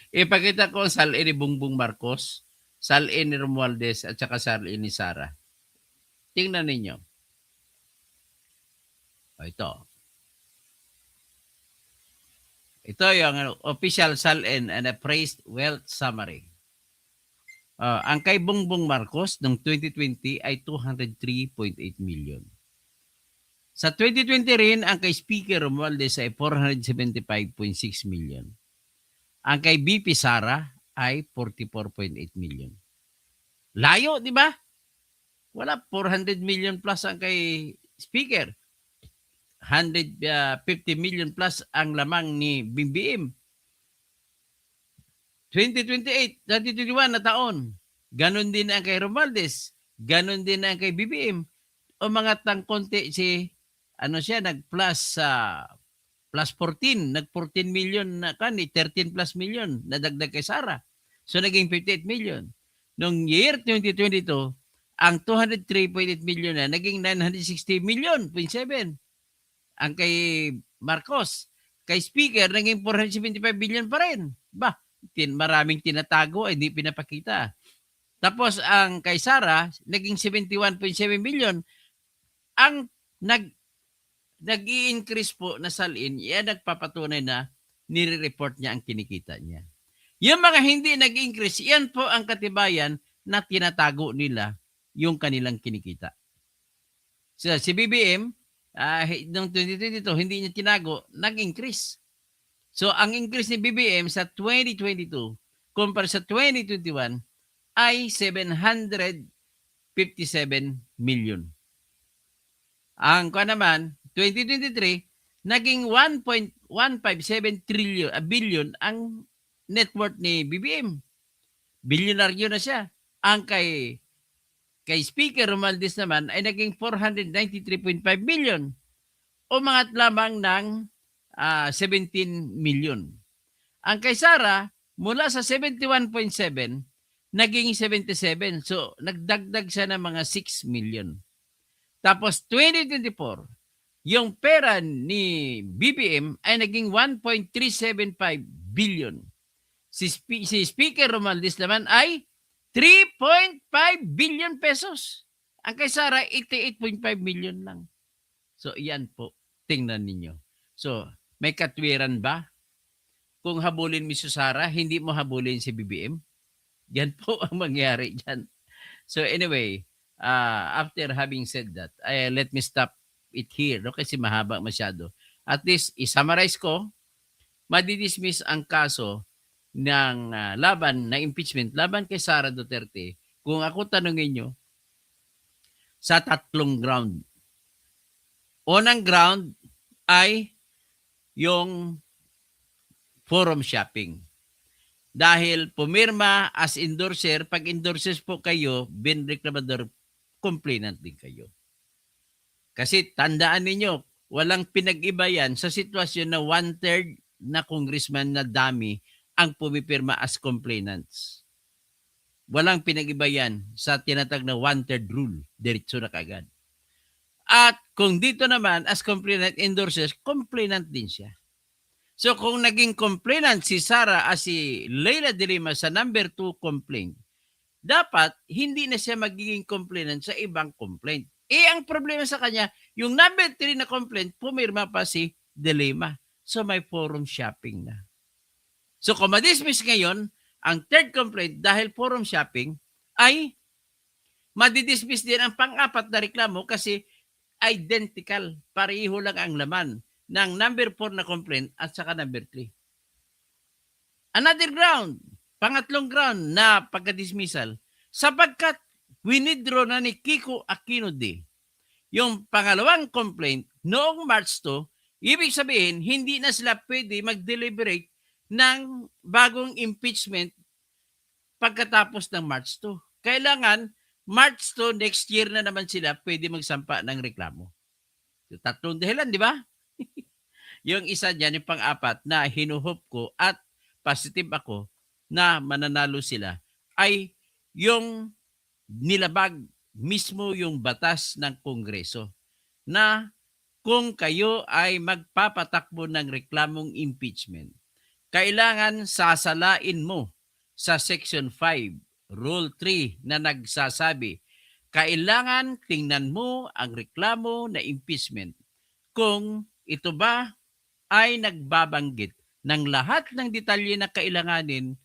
Ipakita ko ang SALN ni Bongbong Marcos, SALN ni Romualdez, at saka SALN ni Sara. Tingnan ninyo. O, ito. Ito yung official SALN and appraised wealth summary. Ang kay Bongbong Marcos noong 2020 ay 203.8 million. Sa 2020 rin, ang kay Speaker Romualdez ay 475.6 million. Ang kay BP Sara ay 44.8 million. Layo, di ba? Wala, 400 million plus ang kay Speaker. 150 million plus ang lamang ni BBM. 2028, 2021 na taon. Ganon din ang kay Romualdez. Ganon din ang kay BBM. O mga tangkonti si nag-plus plus 14, nag-14 million na 13 plus million na dagdag kay Sara. So naging 58 million. Noong year 2022, ang 203.8 million na naging 960 million, 0.7. Ang kay Marcos, kay Speaker, naging 475 billion pa rin. Maraming tinatago ay hindi pinapakita. Tapos ang kay Sara, naging 71.7 million. Ang nag-i-increase po na SALN, yan nagpapatunay na nire-report niya ang kinikita niya. Yung mga hindi nag-increase, yan po ang katibayan na tinatago nila yung kanilang kinikita. So, si BBM, noong 2022, hindi niya tinago, nag-increase. So, ang increase ni BBM sa 2022 kumpara sa 2021 ay 757 million. Ang naman, 2023, naging 1.157 billion ang net worth ni BBM. Bilyonaryo na siya. Ang kay Speaker Romualdez naman ay naging 493.5 billion o mga lamang ng 17 million. Ang kay Sara, mula sa 71.7, naging 77. So, nagdagdag siya ng mga 6 million. Tapos, 2024, yung pera ni BBM ay naging 1.375 billion. Si Speaker Romualdez naman ay 3.5 billion pesos. Ang kay Sara, 88.5 million lang. So, yan po. Tingnan ninyo. So, may katwiran ba? Kung habulin mo si Sara, hindi mo habulin si BBM? Yan po ang mangyari dyan. So, anyway, after having said that, let me stop it here, no? Kasi mahaba masyado. At least, i-summarize ko, madidismiss ang kaso ng laban na impeachment, laban kay Sara Duterte, kung ako tanungin nyo, sa tatlong ground. unang ground ay yung forum shopping. Dahil pumirma as endorser, pag endorses po kayo, binreklamador, complainant din kayo. Kasi tandaan ninyo, walang pinag-iba yan sa sitwasyon na 1/3 na congressman na dami ang pumipirma as complainants. Walang pinag-iba yan sa tinatag na 1/3 rule. Diretso na kagad. At kung dito naman as complainant endorses, complainant din siya. So kung naging complainant si Sara as si Leila de Lima sa number 2 complaint, dapat hindi na siya magiging complainant sa ibang complaint. Ang problema sa kanya, yung number 3 na complaint, pumirma pa si de Lima. So may forum shopping na. So kung madismiss ngayon, ang third complaint dahil forum shopping ay madidismiss din ang pang-apat na reklamo kasi identical. Pareho lang ang laman ng number 4 na complaint at saka number 3. Another ground, pangatlong ground na pagka-dismissal, sapagkat winidraw na ni Kiko Aquino D yung pangalawang complaint noong March 2, ibig sabihin, hindi na sila pwede mag-deliberate ng bagong impeachment pagkatapos ng March 2. Kailangan March 2 next year na naman sila pwede magsampa ng reklamo. So, tatlong dahilan, di ba? Yung isa dyan, yung pang-apat na hinuhope ko at positive ako na mananalo sila ay yung nilabag mismo yung batas ng Kongreso na kung kayo ay magpapatakbo ng reklamong impeachment, kailangan sasalain mo sa Section 5, Rule 3 na nagsasabi, kailangan tingnan mo ang reklamo na impeachment kung ito ba ay nagbabanggit ng lahat ng detalye na kailanganin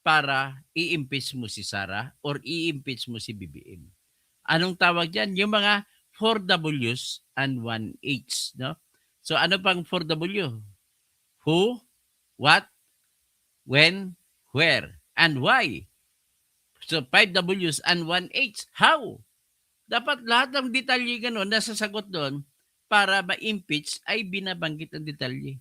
para i-impeach mo si Sara or i-impeach mo si BBM. Anong tawag dyan? Yung mga 4Ws and 1H. No? So ano pang 4W? Who, what, when, where, and why. So 5Ws and 1H. How? Dapat lahat ng detalye ganun nasa sagot doon para ma-impeach ay binabanggit ang detalye.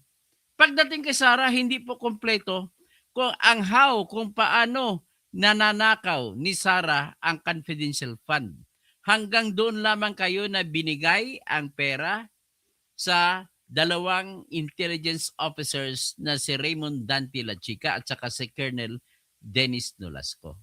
Pagdating kay Sara, hindi po kompleto kung ang how, kung paano nananakaw ni Sara ang confidential fund. Hanggang doon lamang kayo na binigay ang pera sa dalawang intelligence officers na si Raymond Dante Lachica at saka si Colonel Dennis Nolasco.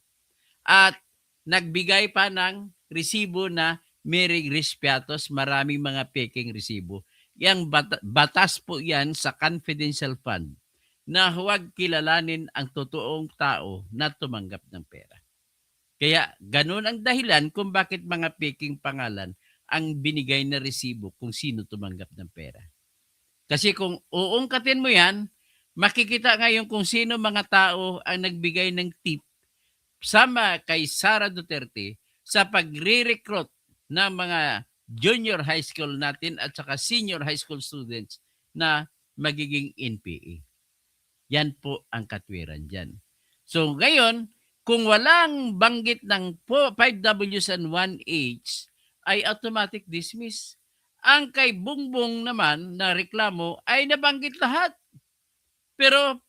At nagbigay pa ng resibo na Mary Rispiatos, maraming mga peking resibo. Yang batas po yan sa confidential fund na huwag kilalanin ang totoong tao na tumanggap ng pera. Kaya ganun ang dahilan kung bakit mga peking pangalan ang binigay na resibo kung sino tumanggap ng pera. Kasi kung uungkatin mo yan, makikita ngayon kung sino mga tao ang nagbigay ng tip sama kay Sara Duterte sa pagre-recruit ng mga junior high school natin at saka senior high school students na magiging NPA. Yan po ang katwiran dyan. So ngayon, kung walang banggit ng 5Ws and 1H, ay automatic dismiss. Ang kay Bongbong naman na reklamo ay nabanggit lahat. Pero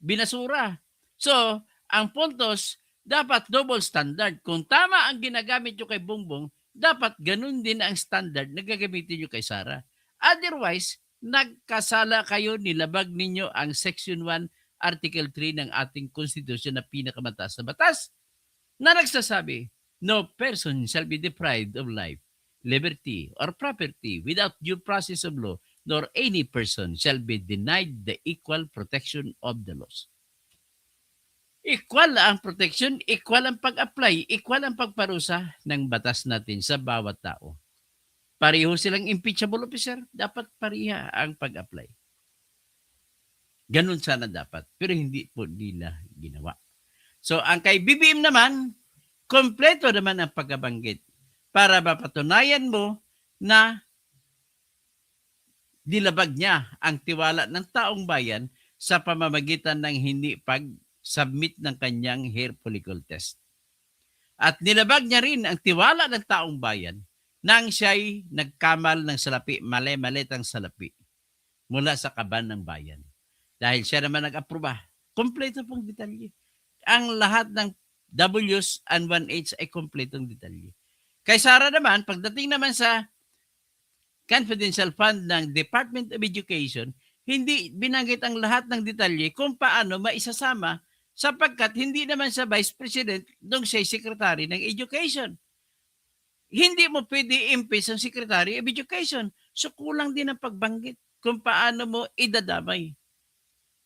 binasura. So, ang puntos, dapat double standard. Kung tama ang ginagamit nyo kay Bongbong, dapat ganun din ang standard na gagamitin nyo kay Sara. Otherwise, nagkasala kayo, nilabag ninyo ang Section 1, Article 3 ng ating Constitution na pinakamataas na batas na nagsasabi, no person shall be deprived of life, liberty, or property without due process of law, nor any person shall be denied the equal protection of the laws. Equal ang protection, equal ang pag-apply, equal ang pagparusa ng batas natin sa bawat tao. Pareho silang impeachable officer, dapat pareha ang pag-apply. Ganun sana dapat, pero hindi po nila ginawa. So ang kay BBM naman, kompleto naman ang pagkabanggit para mapatunayan mo na dilabag niya ang tiwala ng taong bayan sa pamamagitan ng hindi pag-submit ng kanyang hair follicle test. At nilabag niya rin ang tiwala ng taong bayan nang siya'y nagkamal ng salapi, mali-malit ang salapi mula sa kaban ng bayan. Dahil siya naman nag-aproba. Kompleto pong detalye. Ang lahat ng W's and 1H ay kompletong detalye. Kay Sara naman, pagdating naman sa confidential fund ng Department of Education, hindi binanggit ang lahat ng detalye kung paano maisasama sapagkat hindi naman siya Vice President nung siya'y Secretary ng Education. Hindi mo pwede i-impeach ang Secretary of Education. So kulang din ang pagbanggit kung paano mo idadamay.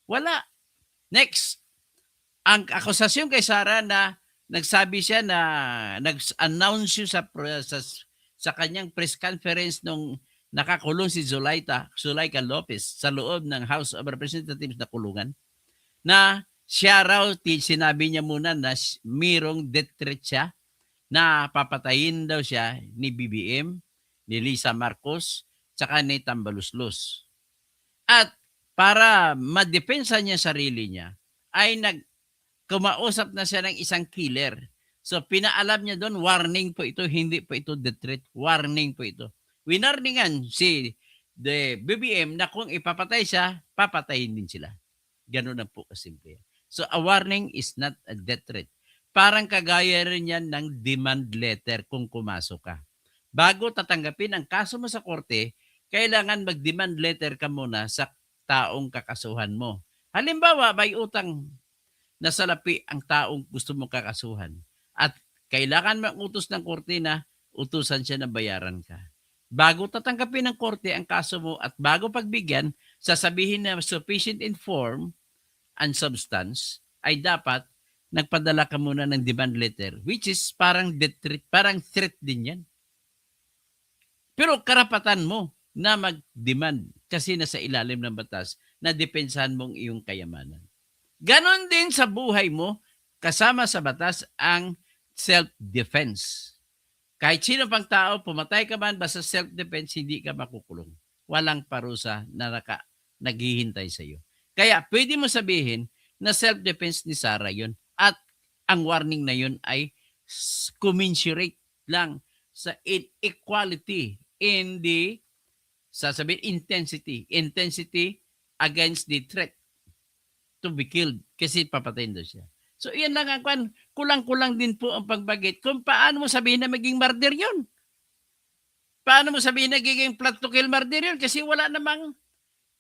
Wala. Next, ang akusasyon kay Sara na nagsabi siya na nag-announce sa kanyang press conference nung nakakulong si Zulaika Lopez sa loob ng House of Representatives na kulungan, na siya raw, sinabi niya muna na mayroong death threat siya, na papatayin daw siya ni BBM, ni Lisa Marcos, tsaka ni Tambaluslos. At para madepensa niya sarili niya, ay kumausap na siya ng isang killer. So pinaalam niya doon, warning po ito, hindi po ito death threat, warning po ito. Winarningan si BBM na kung ipapatay siya, papatayin din sila. Ganun na po kasimple. So a warning is not a death threat. Parang kagaya rin yan ng demand letter kung pumasok ka. Bago tatanggapin ang kaso mo sa korte, kailangan mag-demand letter ka muna sa taong kakasuhan mo. Halimbawa, may utang na salapi ang taong gusto mong kakasuhan. At kailangan mag-utos ng korte na utusan siya na bayaran ka. Bago tatanggapin ng korte ang kaso mo at bago pagbigyan, sasabihin na sufficient in form and substance, ay dapat nagpadala ka muna ng demand letter, which is parang death threat, parang threat din yan. Pero karapatan mo na mag-demand kasi nasa ilalim ng batas na depensahan mong iyong kayamanan. Ganon din sa buhay mo, kasama sa batas ang self-defense. Kahit sino pang tao, pumatay ka man, basta self-defense, hindi ka makukulong. Walang parusa na naghihintay sa iyo. Kaya pwede mo sabihin na self-defense ni Sara yun. At ang warning na yun ay commensurate lang sa inequality in the, sasabihin, intensity against the threat to be killed kasi papatayin daw siya. So iyan lang ang kulang-kulang din po ang pagbagit kung paano mo sabihin na maging murder yun. Paano mo sabihin na giging plot to kill murder yun kasi wala namang,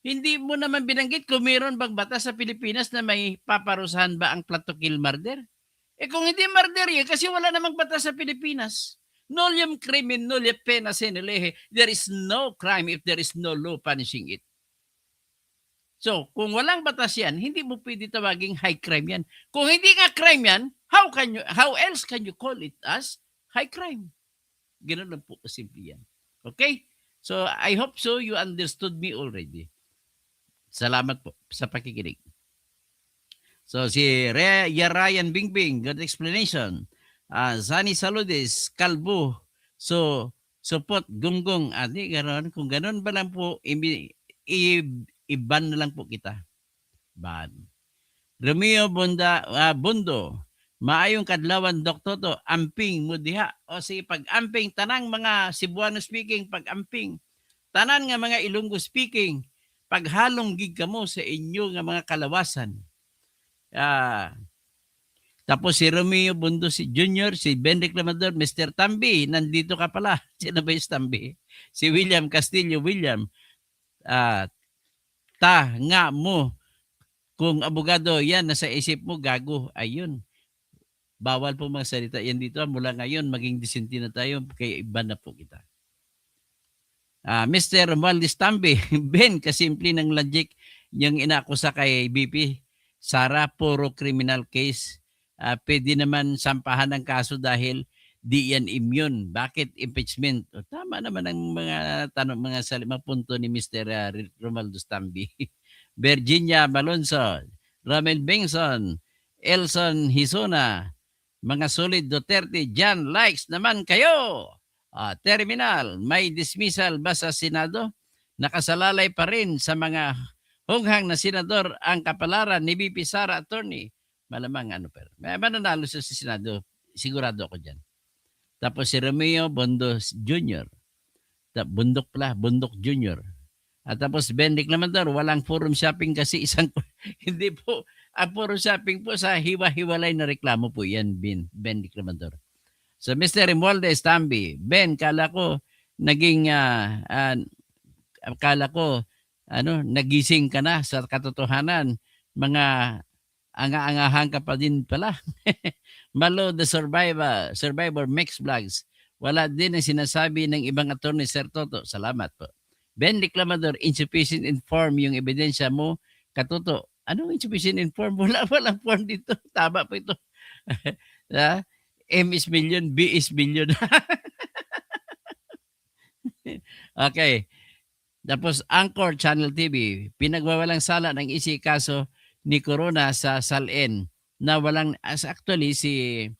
hindi mo naman binanggit kung mayroon bang batas sa Pilipinas na may paparusahan ba ang plot to kill murder. Eh kung hindi murder yun kasi wala namang batas sa Pilipinas. Nolium crimen noli pena sine lege. There is no crime if there is no law punishing it. So, kung walang batas yan, hindi mo pwede tawaging high crime yan. Kung hindi nga crime yan, how else can you call it as high crime? Ganun lang po kasimple yan. Okay? So, I hope so you understood me already. Salamat po sa pakikinig. So, si Ryan Bingbing, good explanation. Zani Saludes, Kalbo. So, support, gunggong. Di, gano'n. Kung gano'n ba lang po, i-ban na lang po kita. Ban. Romeo Bundo, maayong kadlawan doktoto, amping mo diha. O sige, pag-amping, tanang mga Cebuano speaking, pag-amping. Tanan nga mga Ilonggo speaking, paghalong gig kamo sa inyo nga mga kalawasan. Tapos si Romeo Bundo, si Junior, si Ben Reclamador, Mr. Tambi, nandito ka pala. Sino ba yung Tambi? Si William Castillo, William. Nga mo, kung abogado yan, nasa isip mo, gago, ayun. Bawal po mga salita yan dito. Mula ngayon, maging disente na tayo, kaya iba na po kita. Mr. Romualdez Tambi, Ben, kasimple ng logic, yung inakusa kay BP Sara, puro criminal case. Pwede naman sampahan ng kaso dahil di yan immune. Bakit impeachment? Tama naman ang mga tanong, mga punto ni Mr. Romualdez Tambi. Virginia Malonzo, Ramel Bengson, Elson Hisona, mga solid Duterte, Jan, likes naman kayo. Terminal, may dismissal ba sa Senado? Nakasalalay pa rin sa mga hunghang na senador ang kapalaran ni BP Sara Attorney. Malamang pero. May mananalo sa Senado, sigurado ako dyan. Tapos si Romeo Bondos Jr. Bundok Jr. At tapos Ben Reclamador, walang forum shopping kasi isang hindi po. Ang forum shopping po sa hiwa-hiwalay na reklamo po yan, Ben Reclamador. So Mr. Romualdez Tambi, Ben, kala ko nagising ka na sa katotohanan. Mga anga-angahan ka pa din pala. Malo the Survivor Mix Vlogs. Wala din ang sinasabi ng ibang attorney, Sir Toto. Salamat po. Ben Reclamador, insufficient inform yung ebidensya mo. Katuto, anong insufficient inform? Walang form dito. Tama po ito. M is million, B is billion. Okay. Tapos Anchor Channel TV, pinagwawalang sala ng kaso ni Corona sa SALN na actually si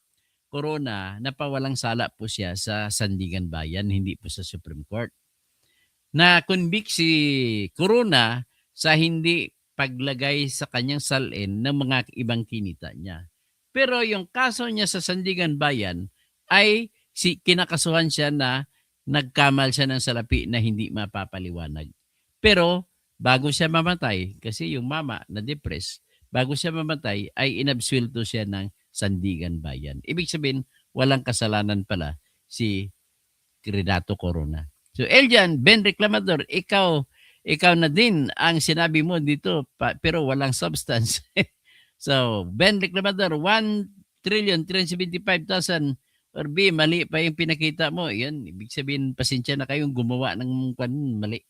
Corona napawalang sala po siya sa Sandigan Bayan, hindi po sa Supreme Court. Na-convict si Corona sa hindi paglagay sa kanyang SALN ng mga ibang kinita niya. Pero yung kaso niya sa Sandigan Bayan ay kinakasuhan siya na nagkamal siya ng salapi na hindi mapapaliwanag. Pero bago siya mamatay, kasi yung mama na depressed, bago siya mamatay ay inabsuelto siya ng Sandigan Bayan. Ibig sabihin, walang kasalanan pala si Renato Corona. So Eljan, Ben Reclamador, ikaw na din ang sinabi mo dito, pero walang substance. So Ben Reclamador, 1,375,000 or B, mali pa yung pinakita mo. Yan, ibig sabihin, pasensya na kayong gumawa ng mali.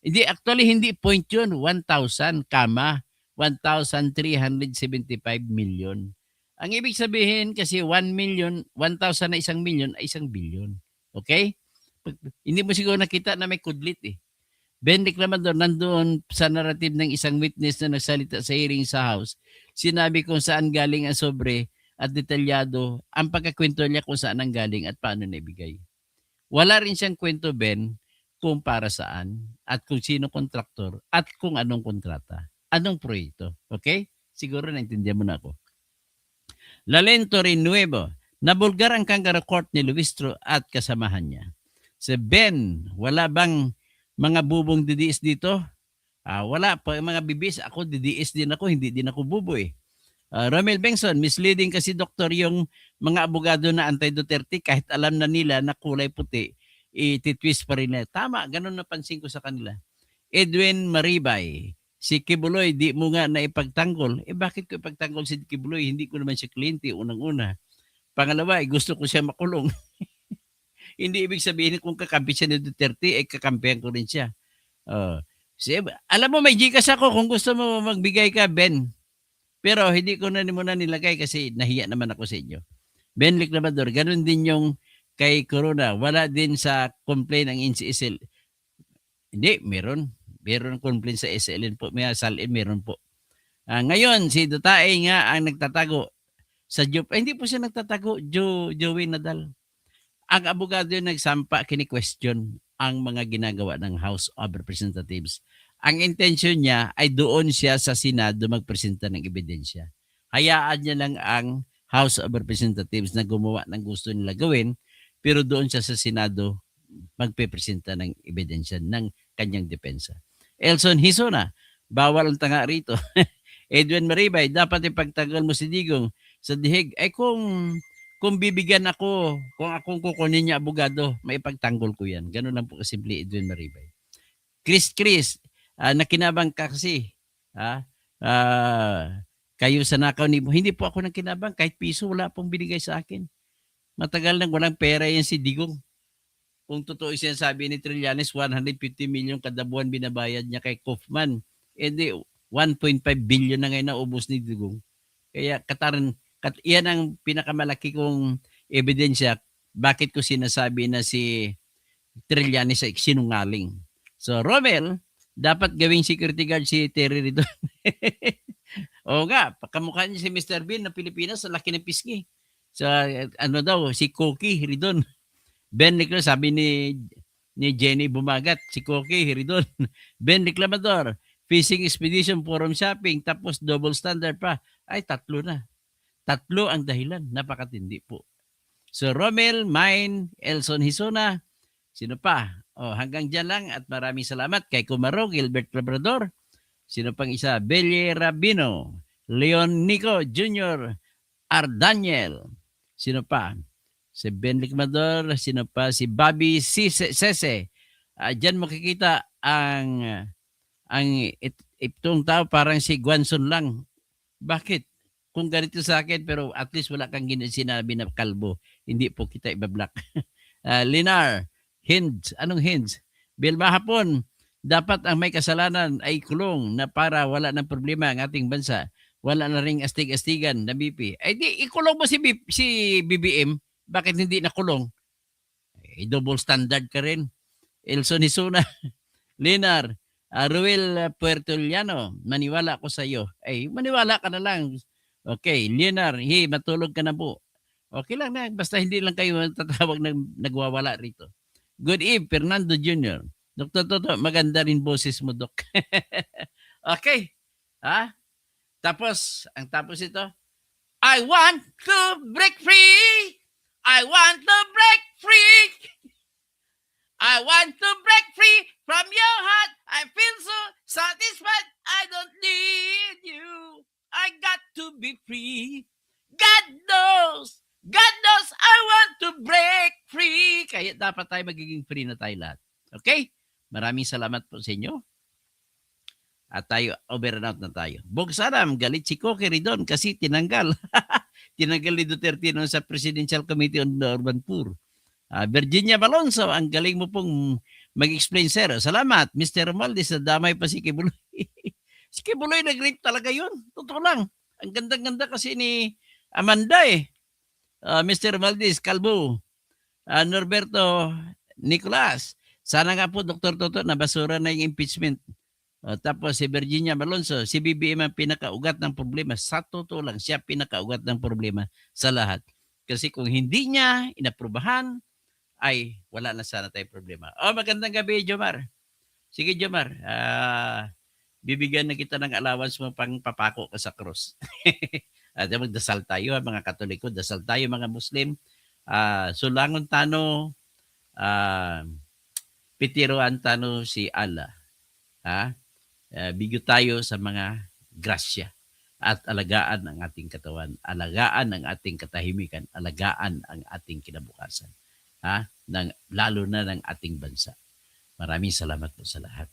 Hindi, actually, hindi point yun. 1,000, 1,375 million. Ang ibig sabihin, kasi 1 million, 1,000 na 1 million ay 1 billion. Okay? Hindi mo siguro nakita na may kudlit eh. Ben Reclamador, nandoon sa narrative ng isang witness na nagsalita sa hearing sa House, sinabi kung saan galing ang sobre at detalyado ang pagkakwento niya kung saan ang galing at paano naibigay. Wala rin siyang kwento, Ben, kung para saan at kung sino kontraktor at kung anong kontrata, anong proyekto. Okay? Siguro naintindihan mo na ako. Lalento Renuevo, nabulgar ang Kangaroo Court ni Luistro at kasamahan niya. Si Ben, wala bang mga bubong didiis dito? Wala pa mga bibis. Ako didiis din ako, hindi din ako bubo eh. Romel Bengson, misleading kasi doktor yung mga abogado na anti-Duterte kahit alam na nila na kulay puti, ititwist pa rin nila. Tama, ganun napansin ko sa kanila. Edwin Maribay, si Kibuloy, di mo nga na ipagtanggol. Bakit ko ipagtanggol si Kibuloy? Hindi ko naman siya kliyente, unang-una. Pangalawa, gusto ko siya makulong. Hindi ibig sabihin kung kakampi siya ni Duterte, kakampihan ko rin siya. Alam mo, may Gcash ako kung gusto mo magbigay ka, Ben. Pero hindi ko na muna nilagay kasi nahiya naman ako sa inyo. Ben Reclamador, ganun din yung kay Corona. Wala din sa complaint ang NCSL. Hindi, meron. Meron complaint sa SLN po. May SLN, meron po. Ngayon, si Dutae nga ang nagtatago sa Joe. Hindi po siya nagtatago, Joey Nadal. Ang abogado yung nagsampa, kini-question ang mga ginagawa ng House of Representatives. Ang intention niya ay doon siya sa Senado magpresenta ng ebidensya. Hayaan niya lang ang House of Representatives na gumawa ng gusto nila gawin, pero doon siya sa Senado magpepresenta ng ebidensya ng kanyang depensa. Elson Hisona, bawal ang tanga rito. Edwin Maribay, dapat ipagtagal mo si Digong sa dihig. Ay kung bibigyan ako, kung akong kukunin niya abogado, may ipagtanggol ko yan. Ganun lang po kasimple, Edwin Maribay. Chris, nakinabang ka kasi. Kayo sa nakaw ni hindi po ako nakinabang. Kahit piso, wala pong binigay sa akin. Matagal nang walang pera yan si Digong. Kung totoo siya sabi ni Trillanes, 150 million kada buwan binabayad niya kay Kaufman. E di, 1.5 billion na ngayon na ubos ni Digong. Kaya yan ang pinakamalaki kong ebidensya. Bakit ko sinasabi na si Trillanes ay sinungaling. So, Romel, dapat gawing security guard si Terry Ridon. Oo nga, pakamukha niya si Mr. Bean na Pilipinas sa laki ng pisngi. So, si Cookie Ridon. Ben Reclamador, sabi ni Jenny Bumagat, si Cookie Ridon. Ben Reclamador, fishing expedition, forum shopping, tapos double standard pa. Ay, 3 na. 3 ang dahilan. Napakatindi po. So Romel, Mine, Elson Hisona, sino pa? Hanggang dyan lang at maraming salamat kay Kumaro, Gilbert Labrador. Sino pang isa? Belle Rabino, Leon Nico Jr., Ardaniel. Sino pa? Si Ben Licmador. Sino pa? Si Bobby Sese. Diyan makikita itong tao parang si Guanson lang. Bakit? Kung ganito sa akin pero at least wala kang sinabi na kalbo. Hindi po kita ibablock. Linar, Hinds. Anong Hinds? Bilma hapon. Dapat ang may kasalanan ay kulong na para wala ng problema ang ating bansa. Wala na ring astig-astigan na BP. Ay di, ikulong mo si BBM. Bakit hindi nakulong? Double standard ka rin. Elson Hisuna, Linar, Ruel Puertoliano, maniwala ko sa iyo. Ay, maniwala ka na lang. Okay, Linar, matulog ka na po. Okay lang na, basta hindi lang kayo tatawag nagwawala rito. Good eve, Fernando Jr. Dr. Toto, maganda rin boses mo, Dok. Okay. Tapos ito, I want to break free. I want to break free. I want to break free from your heart. I feel so satisfied. I don't need you. I got to be free. God knows I want to break free. Kaya dapat tayo magiging free na tayo lahat. Okay? Maraming salamat po sa inyo. At tayo, over and out na tayo. Bogsaram, galit si Coque Ridon kasi tinanggal. Tinanggal ni Duterte noon sa Presidential Committee on the Urban Poor. Virginia Malonzo, ang galing mo pong mag-explain, sir. Salamat, Mr. Romualdez, damay pa si Kibuloy. Si Kibuloy nag-rape talaga yun. Totoo lang. Ang ganda-ganda kasi ni Amanda eh. Mr. Romualdez, Calvo, Norberto Nicolas. Sana nga po, Dr. Toto, nabasura na yung impeachment. Tapos si Virginia Malonzo, si BBM ang pinakaugat ng problema. Sa totoo lang, siya pinakaugat ng problema sa lahat. Kasi kung hindi niya inaprubahan, ay wala na sana tayong problema. Magandang gabi, Jomar. Sige, Jomar. Bibigyan na kita ng allowance mo pang papako ka sa cross. At magdasal tayo, mga Katoliko. Dasal tayo, mga Muslim. Sulangon tano, pitiruan tano si Allah. Bigyo tayo sa mga grasya at alagaan ang ating katawan, alagaan ang ating katahimikan, alagaan ang ating kinabukasan, lalo na ng ating bansa. Maraming salamat po sa lahat.